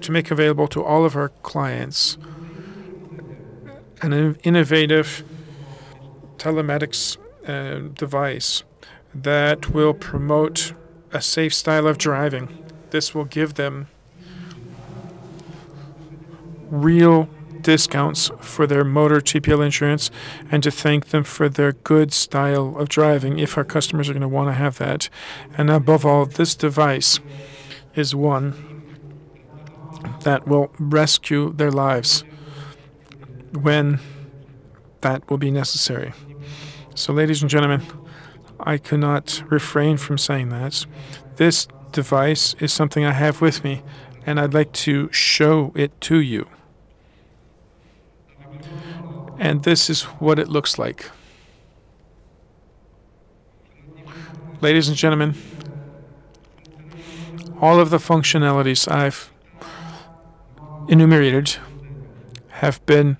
to make available to all of our clients an innovative telematics device that will promote a safe style of driving. This will give them real discounts for their motor TPL insurance and to thank them for their good style of driving if our customers are going to want to have that. And above all, this device is one that will rescue their lives when that will be necessary. So, ladies and gentlemen, I cannot refrain from saying that. This device is something I have with me, and I'd like to show it to you. And this is what it looks like. Ladies and gentlemen, all of the functionalities I've enumerated have been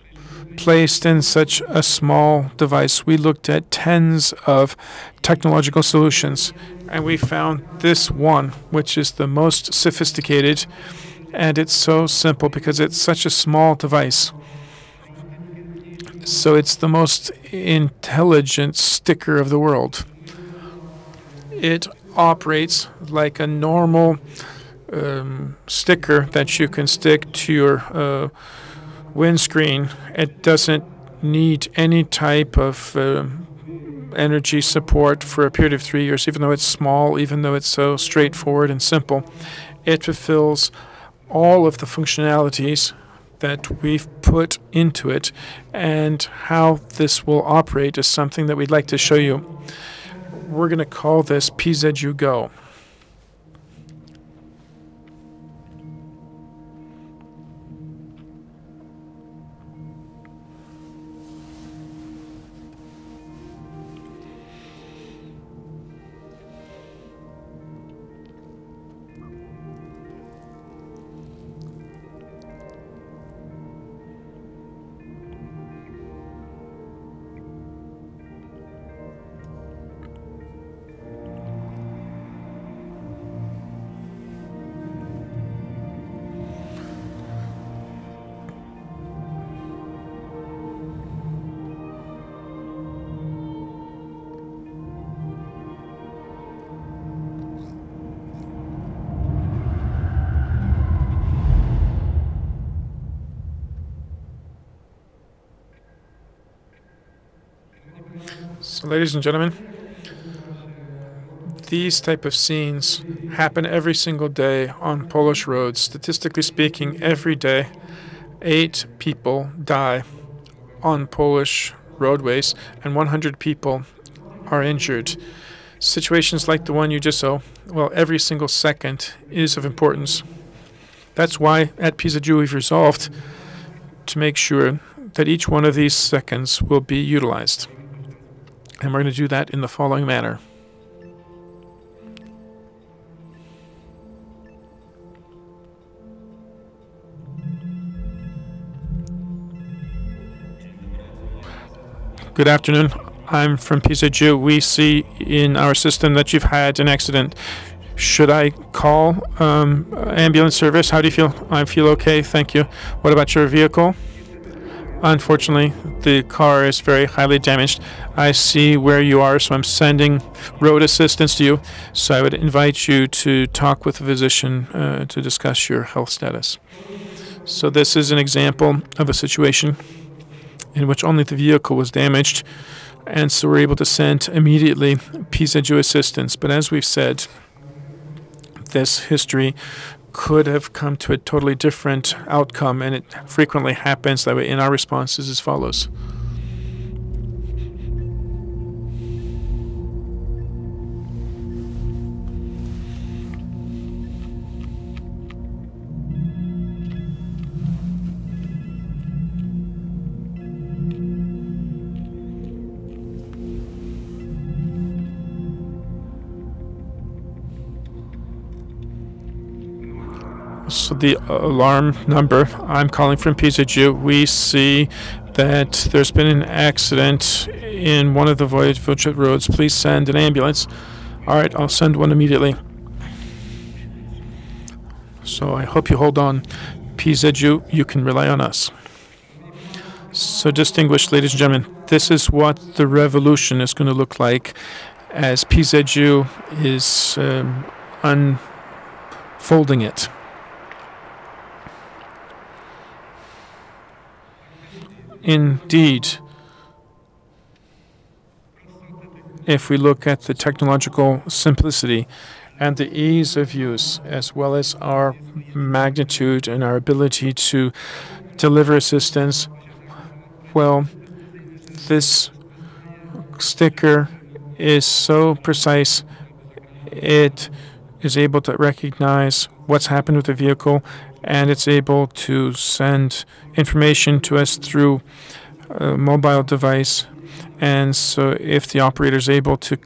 placed in such a small device. We looked at tens of technological solutions, and we found this one, which is the most sophisticated, and it's so simple because it's such a small device. So it's the most intelligent sticker of the world. It operates like a normal sticker that you can stick to your windscreen. It doesn't need any type of energy support for a period of 3 years, even though it's small, even though it's so straightforward and simple. It fulfills all of the functionalities that we've put into it, and how this will operate is something that we'd like to show you. We're going to call this PZU Go. So, ladies and gentlemen, these type of scenes happen every single day on Polish roads. Statistically speaking, every day, 8 people die on Polish roadways, and 100 people are injured. Situations like the one you just saw, well, every single second is of importance. That's why at PZU we've resolved to make sure that each one of these seconds will be utilized. And we're going to do that in the following manner. Good afternoon. I'm from PZU. We see in our system that you've had an accident. Should I call ambulance service? How do you feel? I feel okay, thank you. What about your vehicle? Unfortunately, the car is very highly damaged. I see where you are, so I'm sending road assistance to you. So I would invite you to talk with a physician to discuss your health status. So this is an example of a situation in which only the vehicle was damaged, and so we're able to send immediately PZU assistance. But as we've said, this history could have come to a totally different outcome, and it frequently happens that way. In our responses as follows. So the alarm number, I'm calling from PZU. We see that there's been an accident in one of the Voivodeship roads. Please send an ambulance. All right, I'll send one immediately. So I hope you hold on. PZU, you can rely on us. So distinguished ladies and gentlemen, this is what the revolution is going to look like as PZU is unfolding it. Indeed, if we look at the technological simplicity and the ease of use, as well as our magnitude and our ability to deliver assistance, well, this sticker is so precise, it is able to recognize what's happened with the vehicle, and it's able to send information to us through a mobile device. And so if the operator is able to,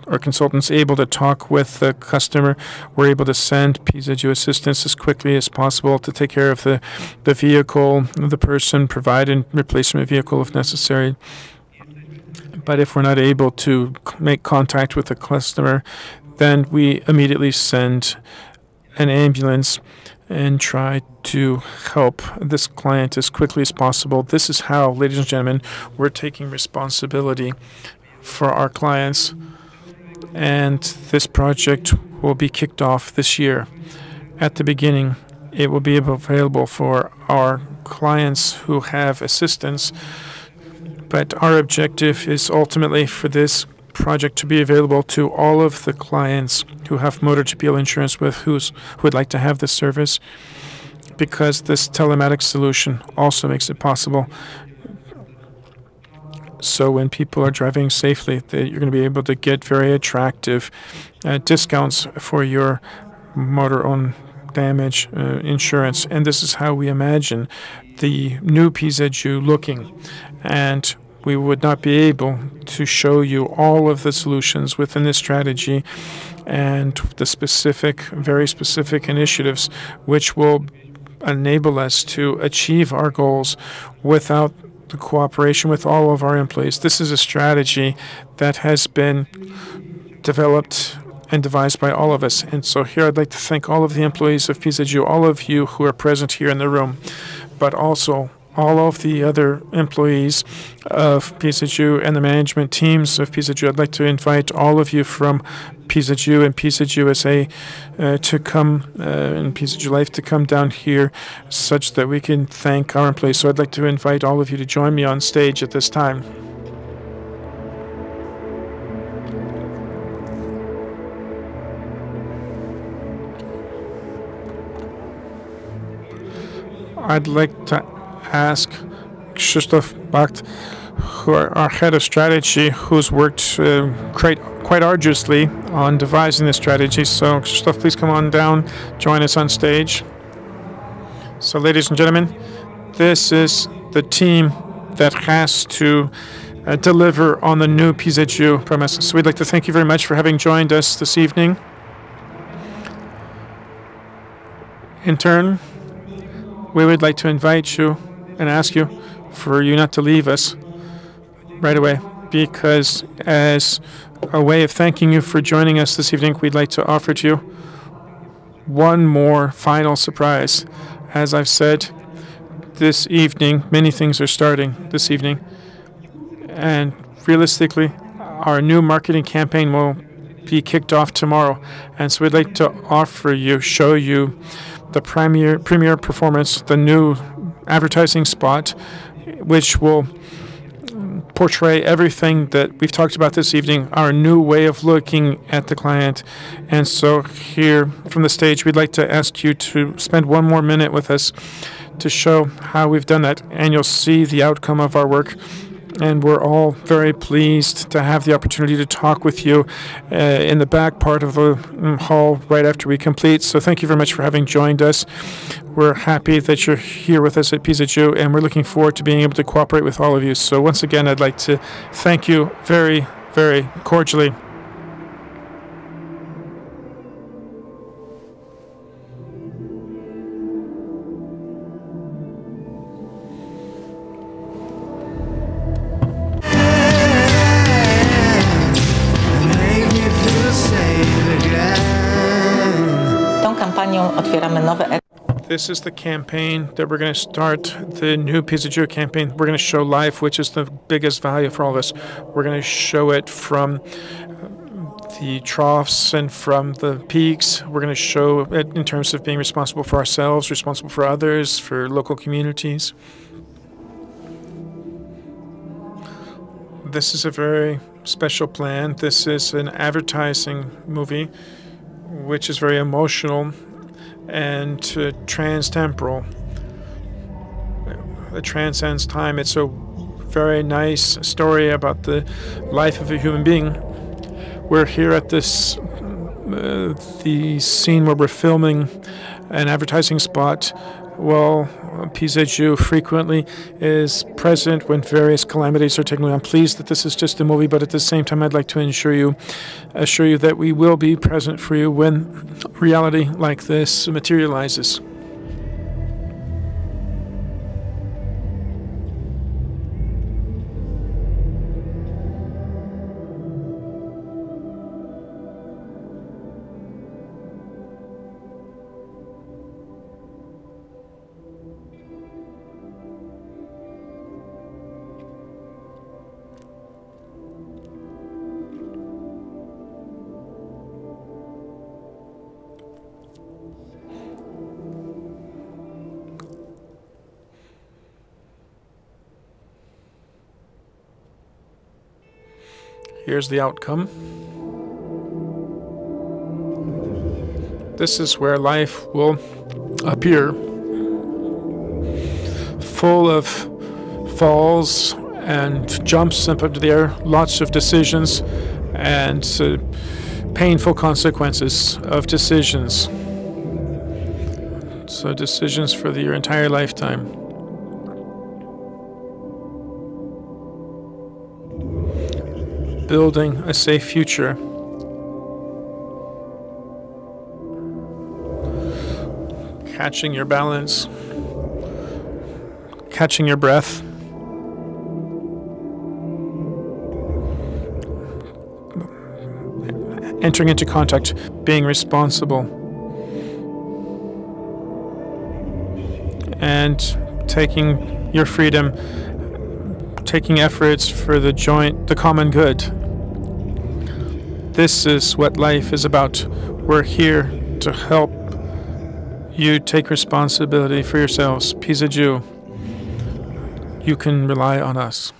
or consultant's able to talk with the customer, we're able to send PZU assistance as quickly as possible to take care of the vehicle, the person, provide a replacement vehicle if necessary. But if we're not able to make contact with the customer, then we immediately send an ambulance and try to help this client as quickly as possible. This is how, ladies and gentlemen, we're taking responsibility for our clients. And this project will be kicked off this year. At the beginning, it will be available for our clients who have assistance. But our objective is ultimately for this project to be available to all of the clients who have motor TPL insurance with who would like to have this service, because this telematics solution also makes it possible. So when people are driving safely, you're going to be able to get very attractive discounts for your motor own damage insurance. And this is how we imagine the new PZU looking. And we would not be able to show you all of the solutions within this strategy and the specific, very specific initiatives which will enable us to achieve our goals without the cooperation with all of our employees. This is a strategy that has been developed and devised by all of us. And so here I'd like to thank all of the employees of PZU, all of you who are present here in the room, but also all of the other employees of PZU and the management teams of PZU. I'd like to invite all of you from PZU and PZU USA to come, and PZU Life to come down here such that we can thank our employees. So I'd like to invite all of you to join me on stage at this time. I'd like to ask Krzysztof Bacht, who are our head of strategy, who's worked quite arduously on devising this strategy. So Krzysztof, please come on down, join us on stage. So ladies and gentlemen, this is the team that has to deliver on the new PZU premise. So we'd like to thank you very much for having joined us this evening. In turn, we would like to invite you and ask you for you not to leave us right away, because as a way of thanking you for joining us this evening, we'd like to offer to you one more final surprise. As I've said, this evening, many things are starting this evening, and realistically, our new marketing campaign will be kicked off tomorrow. And so we'd like to offer you, show you the premiere performance, the new advertising spot, which will portray everything that we've talked about this evening, our new way of looking at the client. And so here from the stage, we'd like to ask you to spend one more minute with us to show how we've done that, and you'll see the outcome of our work. And we're all very pleased to have the opportunity to talk with you in the back part of the hall right after we complete. So thank you very much for having joined us. We're happy that you're here with us at PZU, and we're looking forward to being able to cooperate with all of you. So once again, I'd like to thank you very, very cordially. This is the campaign that we're going to start, the new PZU campaign. We're going to show life, which is the biggest value for all of us. We're going to show it from the troughs and from the peaks. We're going to show it in terms of being responsible for ourselves, responsible for others, for local communities. This is a very special plan. This is an advertising movie, which is very emotional and trans-temporal. It transcends time. It's a very nice story about the life of a human being. We're here at this the scene where we're filming an advertising spot. Well, PZU frequently is present when various calamities are taking place. I'm pleased that this is just a movie, but at the same time, I'd like to assure you that we will be present for you when reality like this materializes. Here's the outcome. This is where life will appear, full of falls and jumps up into the air, lots of decisions and painful consequences of decisions. So decisions for your entire lifetime. Building a safe future. Catching your balance. Catching your breath. Entering into contact. Being responsible. And taking your freedom. Taking efforts for the common good. This is what life is about. We're here to help you take responsibility for yourselves. PZU, you can rely on us.